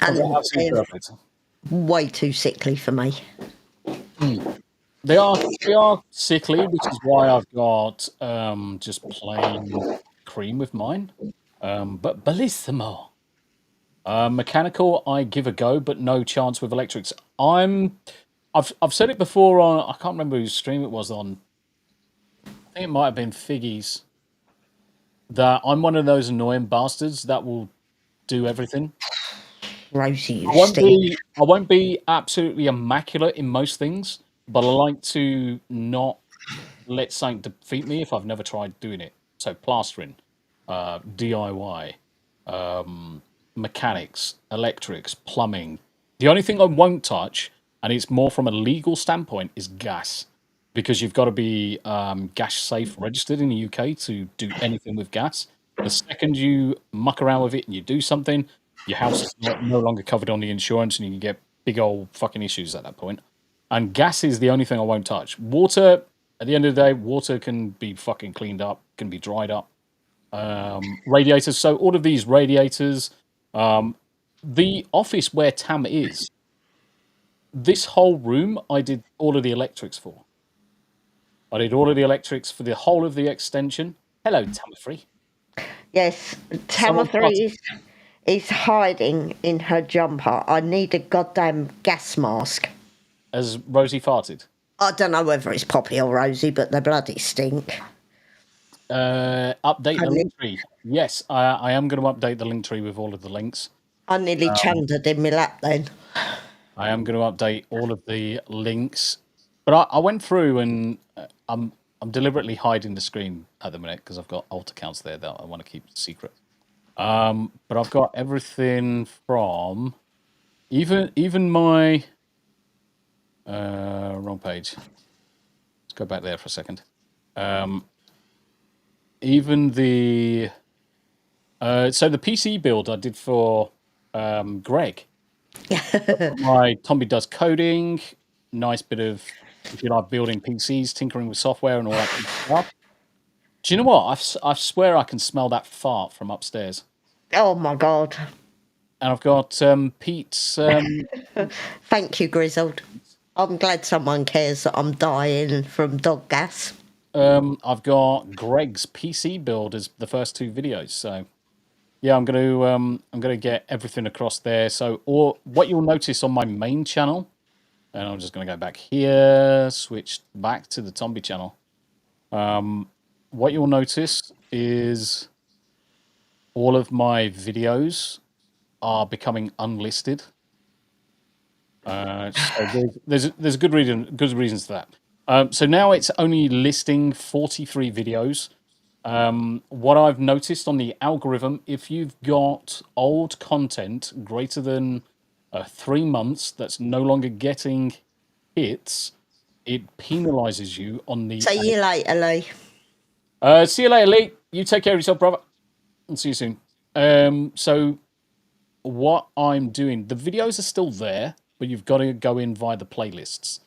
And they're absolutely they're perfect. way too sickly for me. They are sickly, which is why I've got just plain cream with mine. But bellissimo. Mechanical, I give a go, but no chance with electrics. I've said it before on, I can't remember whose stream it was on. I think it might have been Figgy's. That I'm one of those annoying bastards that will do everything. Rosie, you stink. I won't be absolutely immaculate in most things, but I like to not let something defeat me if I've never tried doing it. So plastering, DIY, mechanics, electrics, plumbing. The only thing I won't touch, and it's more from a legal standpoint, is gas. Because you've got to be gas safe registered in the UK to do anything with gas. The second you muck around with it and you do something, your house is no longer covered on the insurance and you can get big old fucking issues at that point. And gas is the only thing I won't touch. Water, at the end of the day, water can be fucking cleaned up, can be dried up. Radiators, so all of these radiators, the office where Tam is, this whole room, I did all of the electrics for. I did all of the electrics for the whole of the extension. Hello, Tamafree. Yes, Someone Tamafree is hiding in her jumper. I need a goddamn gas mask. As Rosie farted. I don't know whether it's Poppy or Rosie, but they bloody stink. Update the link tree. Yes, I am going to update the link tree with all of the links. I nearly chundered in my lap then. I am going to update all of the links. But I went through and I'm deliberately hiding the screen at the minute because I've got alt accounts there that I want to keep secret. But I've got everything from even my wrong page. Let's go back there for a second. Even the so the PC build I did for Greg. My Tombi does coding, nice bit of, if you like, building PCs, tinkering with software and all that kind of stuff. Do you know what? I swear I can smell that fart from upstairs. Oh my God. And I've got Pete's... Thank you, Grizzled. I'm glad someone cares that I'm dying from dog gas. I've got Greg's PC build as the first two videos, so... Yeah, I'm gonna get everything across there. So, or what you'll notice on my main channel, and I'm just gonna go back here, switch back to the Tombi channel. What you'll notice is all of my videos are becoming unlisted. So there's good reasons for that. So now it's only listing 43 videos. What I've noticed on the algorithm, if you've got old content greater than 3 months that's no longer getting hits, it penalizes you on the... See you later, Lee. See you later, Lee. You take care of yourself, brother. And see you soon. So what I'm doing, the videos are still there, but you've got to go in via the playlists.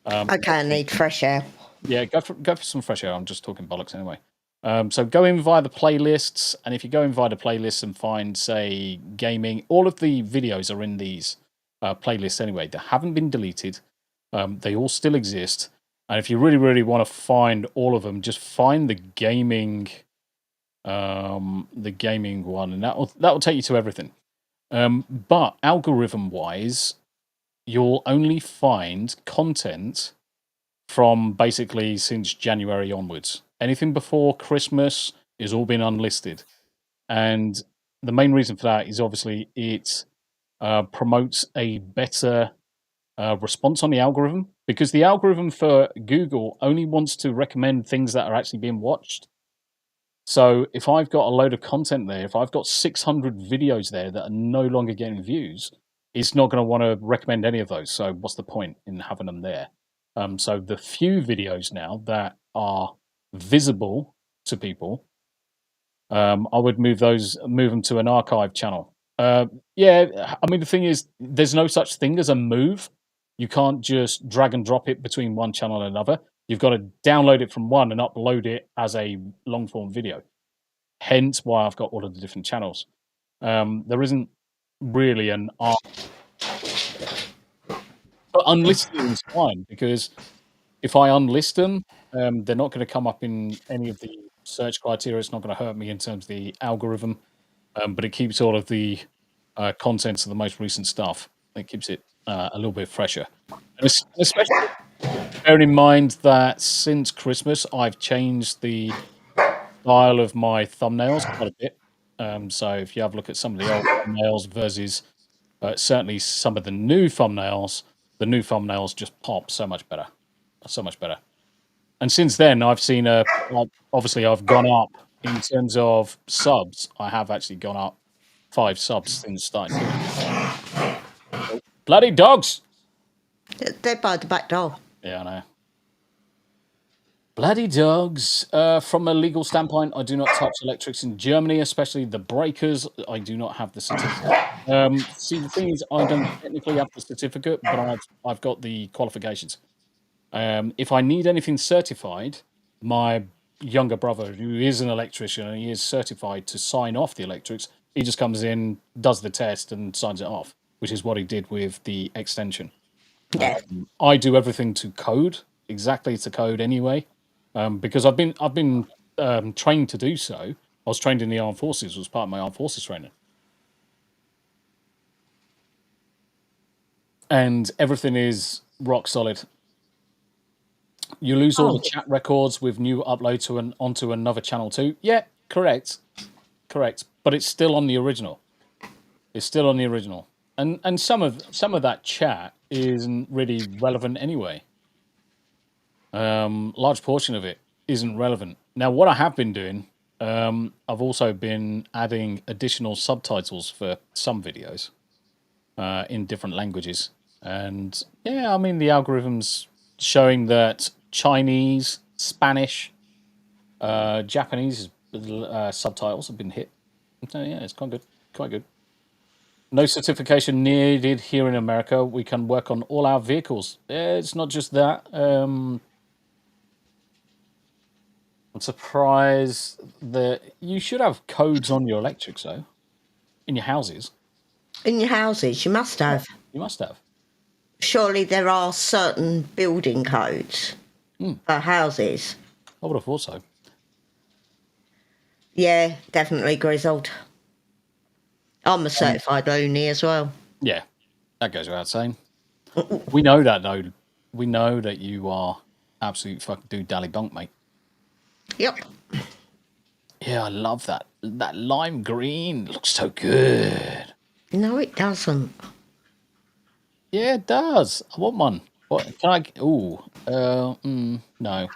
Okay, I need fresh air. Yeah, go for some fresh air. I'm just talking bollocks anyway. So go in via the playlists, and if you go in via the playlists and find, say, gaming, all of the videos are in these playlists anyway. They haven't been deleted. They all still exist. And if you really, really want to find all of them, just find the gaming one, and that will take you to everything. But algorithm-wise, you'll only find content from basically since January onwards. Anything before Christmas is all been unlisted. And the main reason for that is obviously it promotes a better response on the algorithm, because the algorithm for Google only wants to recommend things that are actually being watched. So if I've got a load of content there, if I've got 600 videos there that are no longer getting views, it's not going to want to recommend any of those. So what's the point in having them there? So the few videos now that are visible to people, I would move them to an archive channel. Yeah, I mean, the thing is, there's no such thing as a move. You can't just drag and drop it between one channel and another. You've got to download it from one and upload it as a long form video. Hence why I've got all of the different channels. There isn't really an art. But unlisting is fine because if I unlist them, they're not going to come up in any of the search criteria. It's not going to hurt me in terms of the algorithm, but it keeps all of the contents of the most recent stuff. It keeps it a little bit fresher. And especially bearing in mind that since Christmas, I've changed the style of my thumbnails quite a bit. So if you have a look at some of the old thumbnails versus certainly some of the new thumbnails just pop so much better. So much better. And since then, I've seen obviously I've gone up in terms of subs. I have actually gone up 5 subs since starting doing it. Bloody dogs! They're by the back door. Yeah, I know. Bloody dogs. From a legal standpoint, I do not touch electrics in Germany, especially the breakers. I do not have the certificate. See, the thing is, I don't technically have the certificate, but I've got the qualifications. If I need anything certified, my younger brother, who is an electrician and he is certified to sign off the electrics, he just comes in, does the test, and signs it off, which is what he did with the extension. Yeah. I do everything to code, exactly to code anyway, because I've been trained to do so. I was trained in the armed forces, was part of my armed forces training. And everything is rock solid. You lose all the chat records with new upload onto another channel too. Yeah, correct. But it's still on the original. It's still on the original. And some of that chat isn't really relevant anyway. Large portion of it isn't relevant. Now, what I have been doing, I've also been adding additional subtitles for some videos in different languages. And yeah, I mean, the algorithm's showing that Chinese, Spanish, Japanese subtitles have been hit. So yeah, it's quite good. No certification needed here in America. We can work on all our vehicles. It's not just that. I'm surprised that you should have codes on your electrics, though, in your houses. In your houses, you must have. You must have. Surely there are certain building codes for houses. I would have thought so. Yeah, definitely grizzled. I'm a certified loony as well. Yeah, that goes without saying. We know that, though. We know that you are absolute fucking dude dally bunk, mate. Yep. Yeah, I love that. That lime green looks so good. No, it doesn't. Yeah, it does. I want one. What can I? Ooh, no.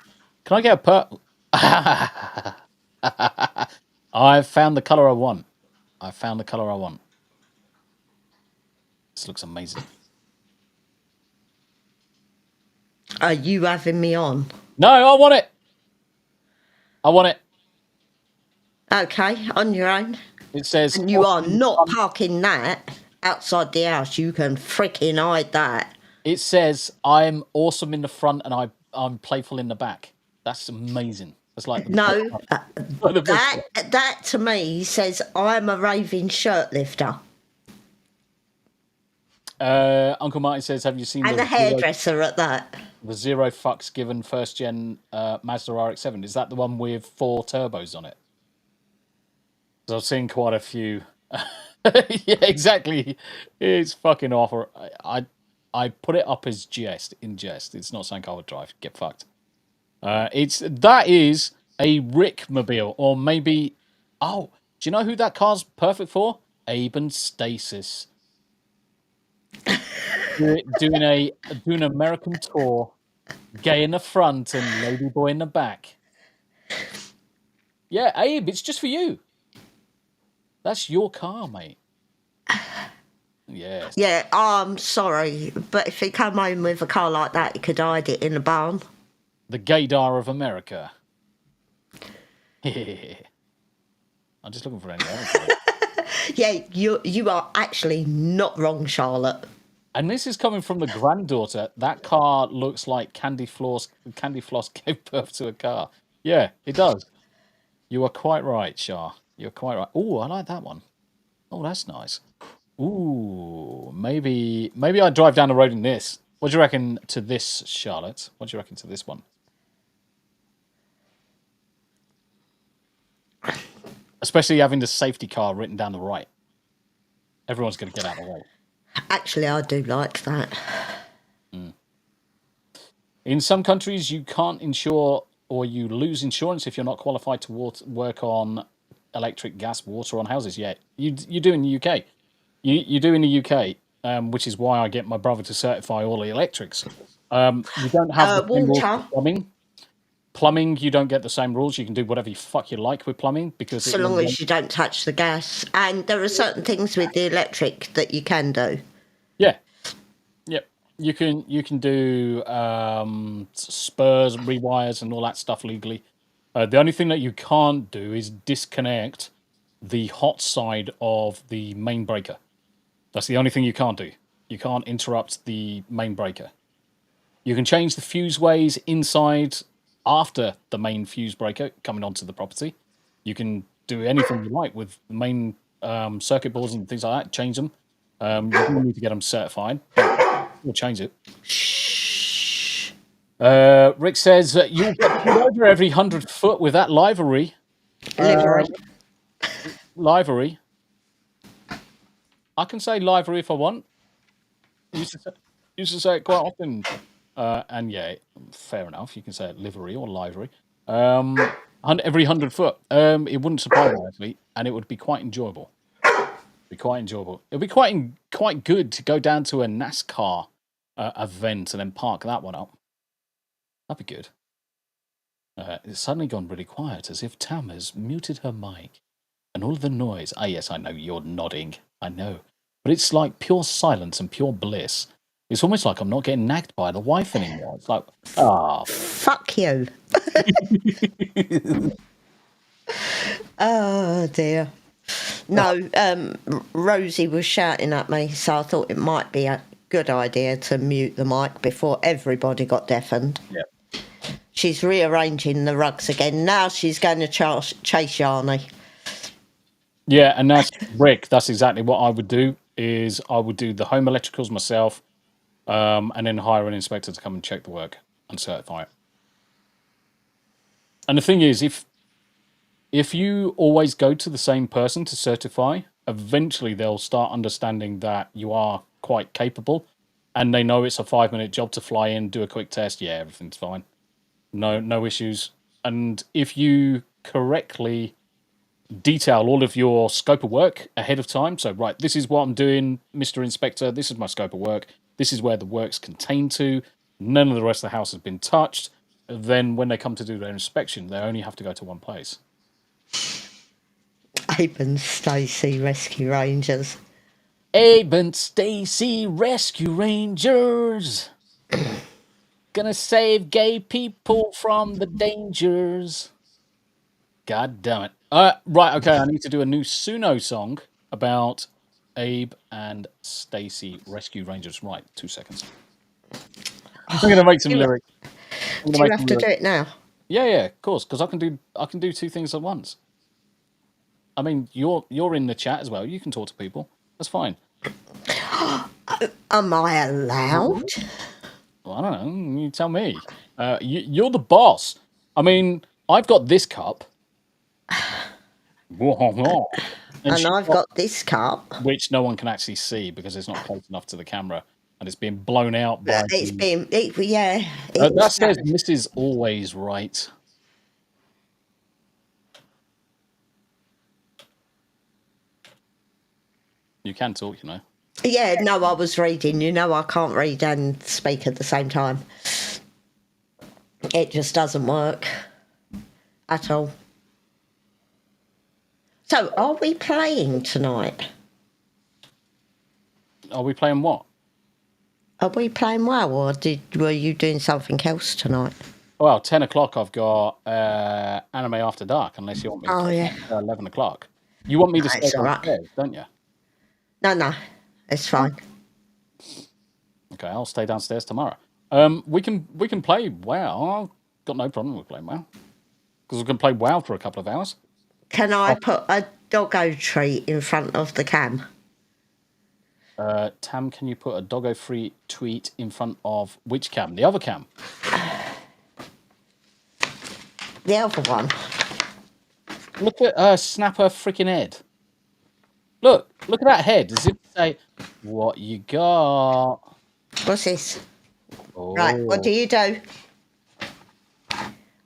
Can I get a I've found the color I want. This looks amazing. Are you having me on? No, I want it. Okay, on your own. It says. And you are not parking that outside the house. You can freaking hide that. It says I'm awesome in the front and I'm playful in the back. That's amazing. That's like No, that to me says I'm a raving shirt lifter. Uncle Martin says, "Have you seen And a hairdresser at that? The zero fucks given first gen Mazda RX-7? Is that the one with 4 turbos on it?" So I've seen quite a few. Yeah, exactly. It's fucking awful. I put it up as in jest. It's not something I would drive. Get fucked. That is a Rickmobile, or maybe. Oh, do you know who that car's perfect for? Abe and Stasis. doing an American tour, gay in the front and ladyboy in the back. Yeah, Abe, it's just for you. That's your car, mate. Yes. Yeah, I'm sorry, but if he come home with a car like that, he could hide it in the barn. The gaydar of America. I'm just looking for any other. Yeah, you are actually not wrong, Charlotte. And this is coming from the granddaughter. That car looks like Candy Floss gave birth to a car. Yeah, it does. You are quite right, Shah. You're quite right. Oh, I like that one. Oh, that's nice. Ooh, maybe I drive down the road in this. What do you reckon to this, Charlotte? What do you reckon to this one? Especially having the safety car written down the right. Everyone's going to get out of the way. Actually, I do like that. In some countries, you can't insure or you lose insurance if you're not qualified to work on electric, gas, water on houses. Yeah, you do in the UK. You do in the UK, which is why I get my brother to certify all the electrics. You don't have the same rules for Water. plumbing. Plumbing, you don't get the same rules. You can do whatever you fuck you like with plumbing because So long as you don't touch the gas. And there are certain things with the electric that you can do. yeah, yep. You can do spurs, rewires, and all that stuff legally. The only thing that you can't do is disconnect the hot side of the main breaker. That's the only thing you can't do. You can't interrupt the main breaker. You can change the fuse ways inside after the main fuse breaker coming onto the property. You can do anything you like with the main circuit boards and things like that. Change them. You do need to get them certified. But we'll change it. Shh. Rick says you'll get pulled over every 100 foot with that livery. Livery. Livery. I can say livery if I want. Used to say it quite often. And yeah, fair enough. You can say it livery or livery. Every 100 foot. It wouldn't surprise me actually, and it would be quite enjoyable. It'd be quite good to go down to a NASCAR event and then park that one up. That'd be good. It's suddenly gone really quiet, as if Tam has muted her mic, and all the noise. Ah, yes, I know you're nodding. I know, but it's like pure silence and pure bliss. It's almost like I'm not getting nagged by the wife anymore. It's like, Fuck you. Oh, dear. No, Rosie was shouting at me, so I thought it might be a good idea to mute the mic before everybody got deafened. Yeah. She's rearranging the rugs again. Now she's going to chase Yarny. Yeah, and that's Rick. That's exactly what I would do. Is I would do the home electricals myself, and then hire an inspector to come and check the work and certify it. And the thing is, if you always go to the same person to certify, eventually they'll start understanding that you are quite capable, and they know it's a 5-minute job to fly in, do a quick test. Yeah, everything's fine. No issues. And if you correctly detail all of your scope of work ahead of time, so right, this is what I'm doing, Mr. Inspector, this is my scope of work, this is where the work's contained to, none of the rest of the house has been touched, then when they come to do their inspection, they only have to go to one place. Abe and Stacey Rescue Rangers. Abe and Stacy Rescue Rangers. Gonna save gay people from the dangers. God damn it. Right, okay, I need to do a new Suno song about Abe and Stacy Rescue Rangers. Right, 2 seconds. I'm gonna make some lyrics. Do you have to do it now? Yeah, of course, because I can do two things at once. I mean, you're in the chat as well. You can talk to people. That's fine. Am I allowed? Well, I don't know. You tell me. You're the boss. I mean, I've got this cup. And I've got this cup. Which no one can actually see because it's not close enough to the camera. And it's being blown out by... that says Mrs. Always Right. You can talk, you know. Yeah, no, I was reading. You know, I can't read and speak at the same time. It just doesn't work at all. So, are we playing tonight? Are we playing what? Are we playing WoW, or were you doing something else tonight? Well, 10 o'clock I've got Anime After Dark, unless you want me to play 11 o'clock. You want me to stay downstairs, don't you? No, it's fine. Okay, I'll stay downstairs tomorrow. We can play WoW. I've got no problem with playing WoW. Because we can play WoW for a couple of hours. Can I put a doggo treat in front of the cam? Tam, can you put a doggo-free tweet in front of which cam? The other cam. The other one. Look at her snap her freaking head. Look at that head. As if to say, what you got? What's this? Oh. Right, what do you do?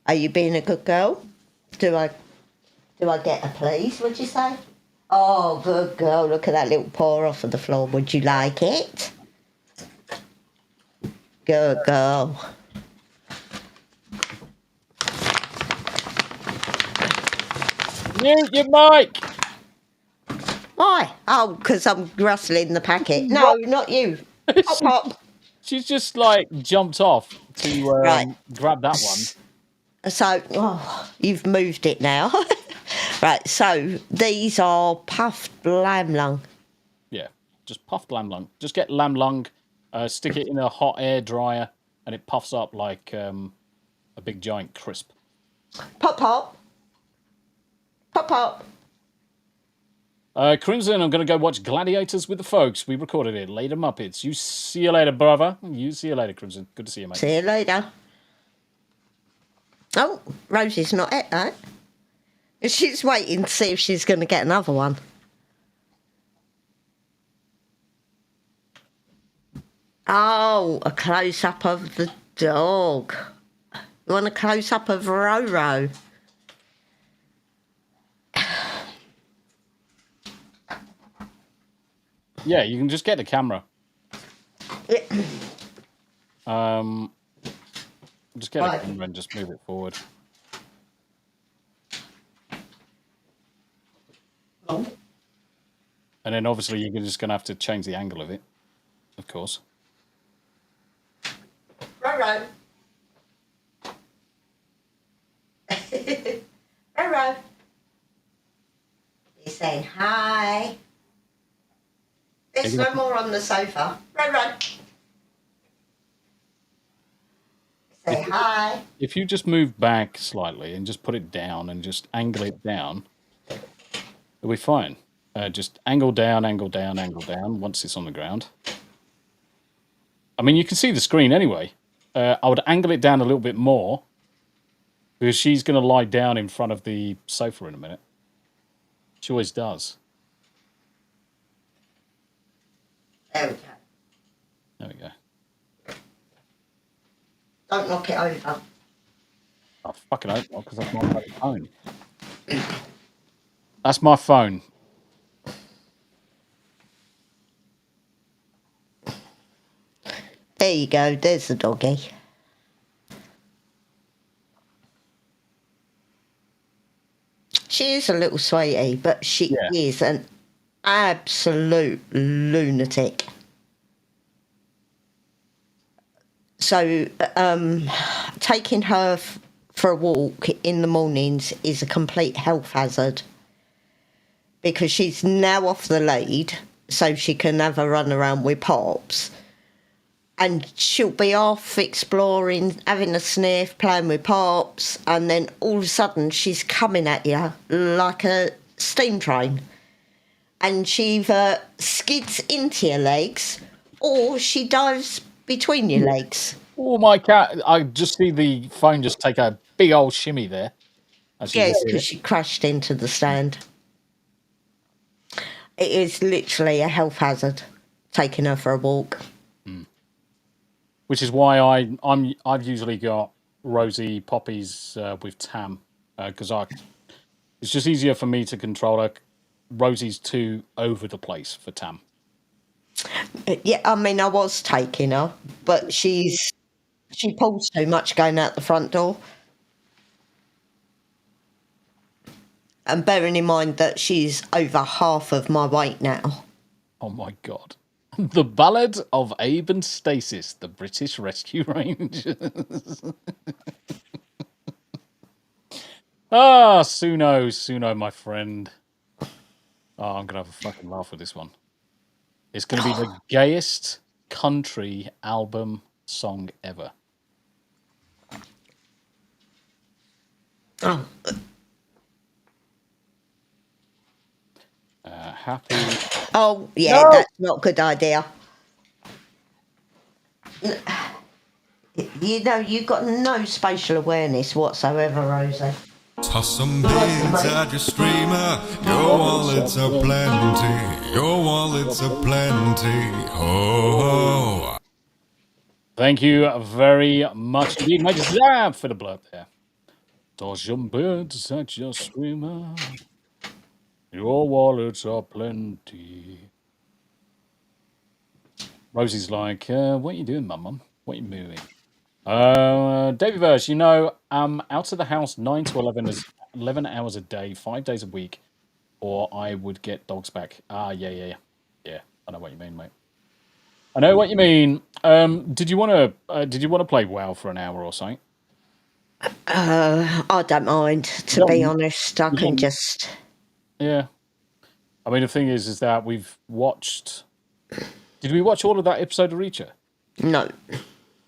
Are you being a good girl? Do I get a please, would you say? Oh, good girl. Look at that little paw off of the floor. Would you like it? Good girl. Mute your mic! Why? Oh, because I'm rustling the packet. No, not you. Pop, pop. She's just like jumped off to Right. grab that one. So, you've moved it now. Right, so these are puffed lamb lung. Yeah, just puffed lamb lung. Just get lamb lung, stick it in a hot air dryer, and it puffs up like a big giant crisp. Pop, pop. Pop, pop. Crimson, I'm going to go watch Gladiators with the folks. We recorded it. Later, Muppets. You see you later, brother. You see you later, Crimson. Good to see you, mate. See you later. Oh, Rosie's not at that. She's waiting to see if she's going to get another one. Oh, a close-up of the dog. You want a close-up of Roro? Yeah, you can just get the camera. Just get the camera and just move it forward. Oh. And then obviously you're just going to have to change the angle of it, of course. Roro. Roro. He's saying hi. There's no more on the sofa. Roro. Say hi. If you just move back slightly and just put it down and just angle it down, it'll be fine. Just angle down, angle down, angle down once it's on the ground. I mean, you can see the screen anyway. I would angle it down a little bit more because she's going to lie down in front of the sofa in a minute. She always does. There we go. There we go. Don't knock it over. Oh, fuck it, because that's my phone. That's my phone. There you go. There's the doggy. She is a little sweetie, but she is an absolute lunatic. So, taking her for a walk in the mornings is a complete health hazard because she's now off the lead, so she can have a run around with Pops. And she'll be off exploring, having a sniff, playing with Pops, and then all of a sudden she's coming at you like a steam train. And she either skids into your legs or she dives between your legs. Oh, my cat. I just see the phone just take a big old shimmy there. Yes, because she crashed into the stand. It is literally a health hazard, taking her for a walk. Which is why I've usually got Rosie Poppies with Tam because it's just easier for me to control her. Rosie's too over the place for Tam. Yeah, I mean, I was taking her, but she pulls too much going out the front door. And bearing in mind that she's over half of my weight now. Oh my God. The Ballad of Abe and Stasis, the British Rescue Rangers. Suno, my friend. Oh, I'm going to have a fucking laugh with this one. It's going to be the gayest country album song ever. Oh. Happy Oh, yeah, No. that's not a good idea. You know, you've got no spatial awareness whatsoever, Rosie. Toss some beans at your streamer. Your wallets are plenty. Your wallets are plenty. Ho ho. Thank you very much indeed, Major Zab, for the blurb there. Toss some beans at your streamer. Your wallets are plenty. Rosie's like, what are you doing, mum? What are you moving? David Verse, you know, out of the house 9 to 11 is 11 hours a day, 5 days a week, or I would get dogs back. Yeah. I know what you mean, mate. I know what you mean. Did you want to play WoW for an hour or something? I don't mind, to be honest. I can just... Yeah. I mean, the thing is that we've watched... Did we watch all of that episode of Reacher? No.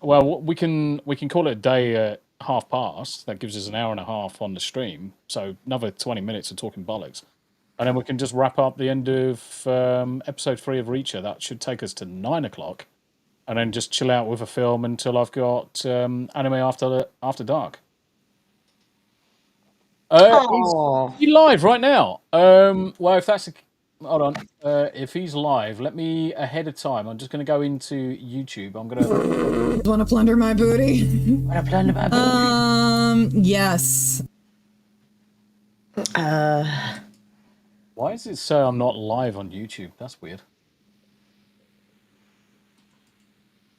Well, we can call it a day at 1:30. That gives us an hour and a half on the stream. So another 20 minutes of talking bollocks. And then we can just wrap up the end of episode 3 of Reacher. That should take us to 9 o'clock. And then just chill out with a film until I've got Anime After Dark. He's live right now. Well, if that's... Hold on. If he's live, let me, ahead of time, I'm just going to go into YouTube. I'm going to... Want to plunder my booty? Want to plunder my booty? Yes. Why does it say I'm not live on YouTube? That's weird.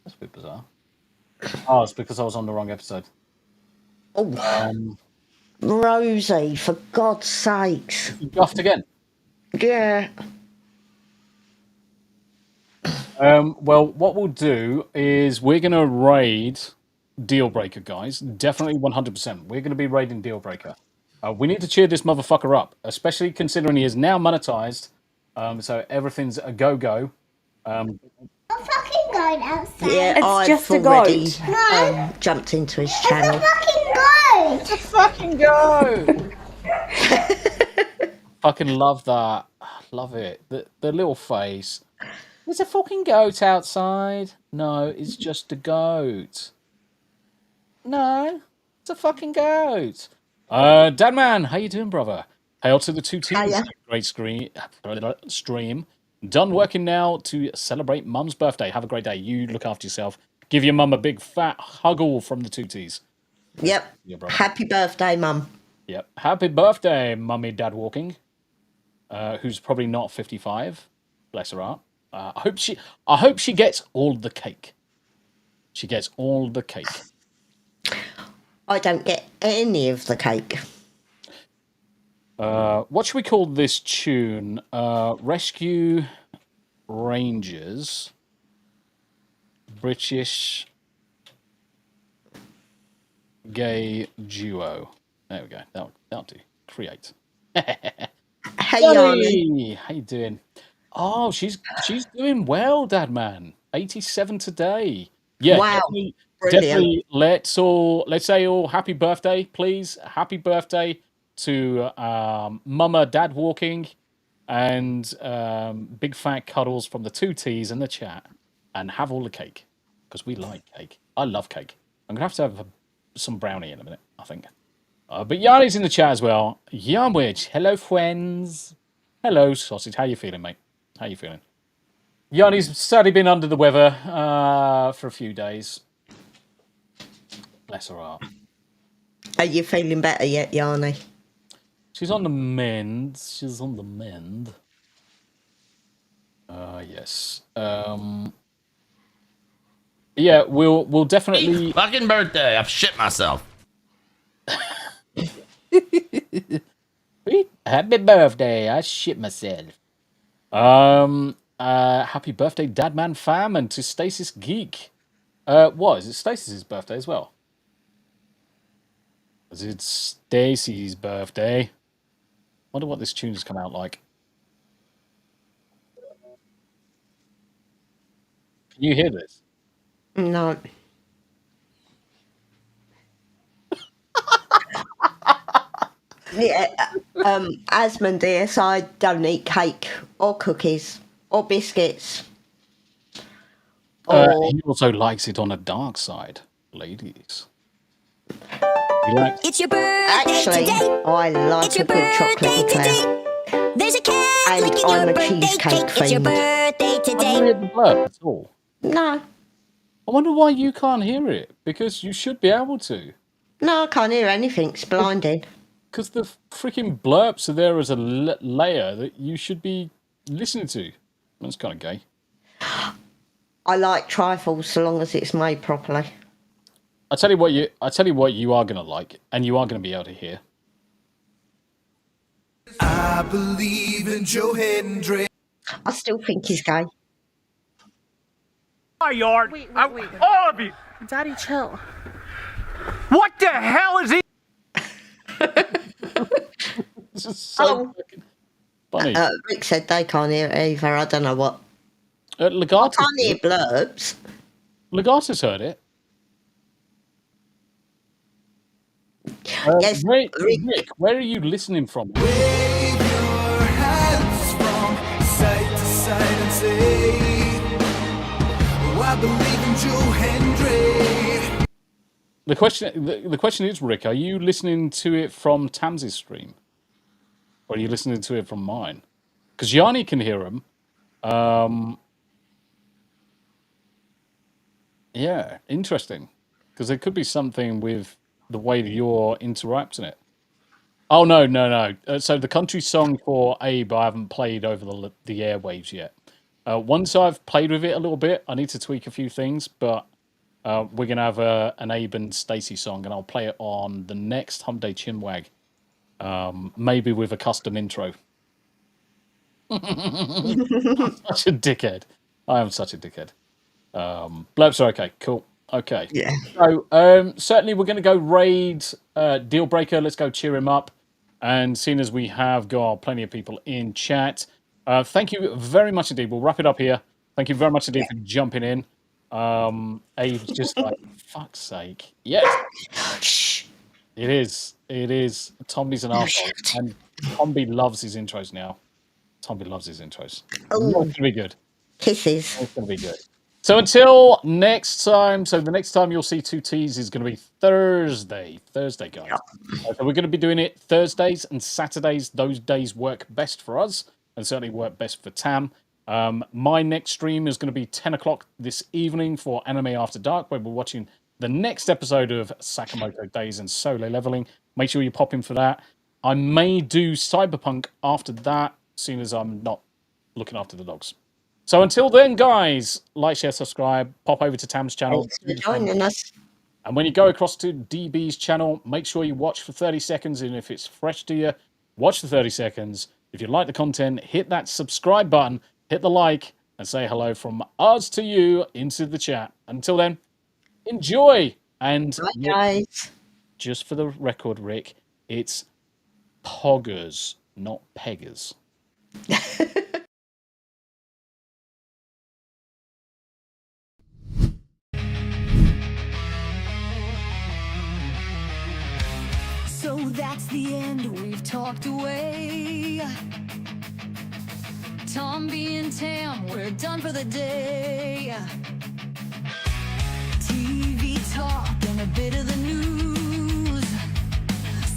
That's a bit bizarre. Oh, it's because I was on the wrong episode. Oh, Rosie, for God's sakes. You guffed again? Yeah. Well, what we'll do is we're going to raid Deal Breaker, guys. Definitely 100%. We're going to be raiding Deal Breaker. We need to cheer this motherfucker up, especially considering he is now monetized. So everything's a go-go. I'm fucking going outside. Yeah, It's I've just a already goat. jumped into his It's a channel. fucking goat. Fucking go! Fucking love that. Love it. The little face. There's a fucking goat outside. No, it's just a goat. No, it's a fucking goat. Dadman, how you doing, brother? Hail to the two teams. Hiya. Great stream. Done working now to celebrate Mum's birthday. Have a great day. You look after yourself. Give your mum a big fat huggle from the two T's. Yep. Yeah, brother. Happy birthday, Mum. Yep. Happy birthday, Mummy Dad Walking. Who's probably not 55. Bless her heart. I hope she gets all the cake. She gets all the cake. I don't get any of the cake. What should we call this tune? Rescue Rangers. British gay duo. There we go. That'll do. Create. Hey, Yanni. Hey, how you doing? Oh, she's doing well, Dad man. 87 today. Yeah, Wow. definitely. Let's say all happy birthday, please. Happy birthday to Mama Dad Walking and big fat cuddles from the two T's in the chat, and have all the cake because we like cake. I love cake. I'm gonna have to have some brownie in a minute, I think. But Yanni's in the chat as well. Yarnwich, hello friends. Hello sausage. How you feeling, mate? How you feeling? Yanni's sadly been under the weather for a few days. Bless her heart. Are you feeling better yet, Yanni? She's on the mend. She's on the mend. Yes. Yeah, we'll definitely. Fucking birthday! I've shit myself. Happy birthday! I shit myself. Happy birthday, Dadman fam, and to Stasis Geek. What is it? Stasis' birthday as well. Is it Stacy's birthday? Wonder what this tune's come out like. Can you hear this? No. Yeah, Asmodeus, I don't eat cake or cookies. or biscuits. Or He also likes it on a dark side, ladies. He likes It's your birthday actually, today. I like It's a your good chocolate birthday eclair. today. There's a cat And licking I'm your a birthday cheesecake cake. It's your fiend. birthday I don't today. hear the blurb at all. No, I wonder why you can't hear it, because you should be able to. no, I can't hear anything. It's blinding. Because the freaking blurps are there as a layer that you should be listening to. That's kind of gay. I like trifles so long as it's made properly. I tell you what you are gonna like, and you are gonna be able to hear. I believe in Joe Hendry. I still think he's gay. My yard. Wait. All of you. Daddy, chill. What the hell is he? This is so fucking funny. Rick said they can't hear it either. I don't know what. I Legatus, can't hear blurbs. Legatus heard it. Yes, Rick, where are you listening from? Wave your hands from side to side and say, oh, I believe in Joe Hendry. The question is, Rick, are you listening to it from Tams's stream? Or are you listening to it from mine? Because Yanni can hear him. Yeah, interesting. Because there could be something with the way that you're interrupting it. Oh, no. So the country song for Abe, I haven't played over the airwaves yet. Once I've played with it a little bit, I need to tweak a few things, but we're going to have an Abe and Stacey song, and I'll play it on the next Hump Day Chinwag, maybe with a custom intro. I'm such a dickhead. I am such a dickhead. Blurps are okay. Cool. Okay. Yeah. So certainly we're going to go raid Deal Breaker. Let's go cheer him up. And seeing as we have got plenty of people in chat, thank you very much indeed. We'll wrap it up here. Thank you very much indeed for jumping in. Abe's just like, fuck's sake. Yes. Shh. It is. Tombi's an arsehole. And Tombi loves his intros now. Tombi loves his intros. Oh. It's going to be good. Kisses. It's going to be good. So until next time, so the next time you'll see 2Ts is going to be Thursday, guys. Yep. So we're going to be doing it Thursdays and Saturdays. Those days work best for us and certainly work best for Tam. My next stream is going to be 10 o'clock this evening for Anime After Dark, where we're watching the next episode of Sakamoto Days and Solo Leveling. Make sure you pop in for that. I may do Cyberpunk after that, seeing as I'm not looking after the dogs. So until then, guys, like, share, subscribe, pop over to Tam's channel. Thanks for joining us. And when you go across to DB's channel, make sure you watch for 30 seconds. And if it's fresh to you, watch for 30 seconds. If you like the content, hit that subscribe button, hit the like, and say hello from us to you into the chat. Until then, enjoy. And Bye, guys. just for the record, Rick, it's poggers, not peggers. So that's the end, we've talked away. Tombi and Tam, we're done for the day. TV talk and a bit of the news.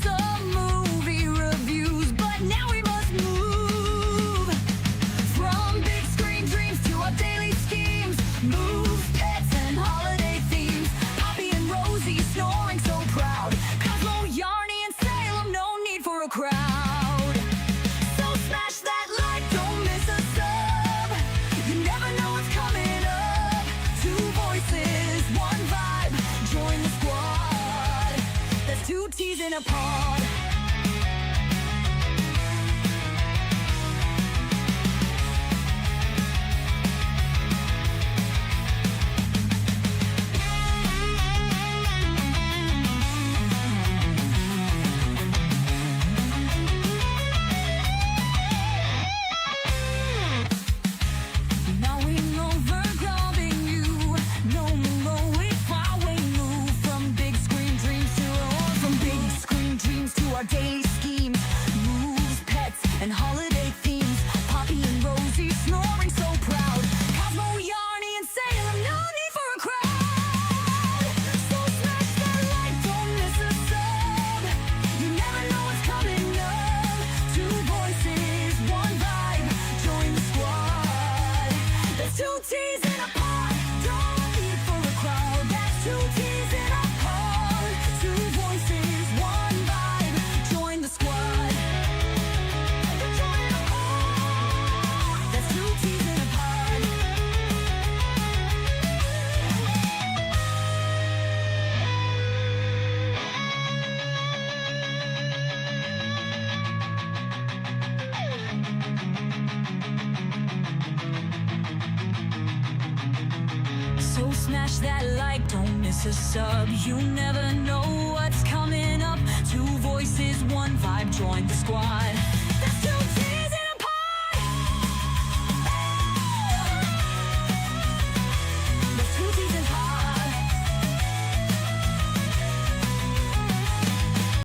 Some movie reviews, but now we must move. From big screen dreams to our daily schemes. Move, pets and holiday themes. Poppy and Rosie snoring so proud. Cosmo, Yarny and Salem, no need for a crowd. So smash that like, don't miss a sub. You never know what's coming up. Two voices, one vibe. Join the squad. There's 2Ts in a pod. Now we know we're grabbing you. No more we far we move from big screen dreams to teas in a pod. Don't need for a crowd. That's two teas in a pod. Two voices, one vibe. Join the squad. Join the pod. That's two teas in a pod. So smash that like, don't miss a sub. You never know what's coming up. Two voices, one vibe, join the squad. That's two teams.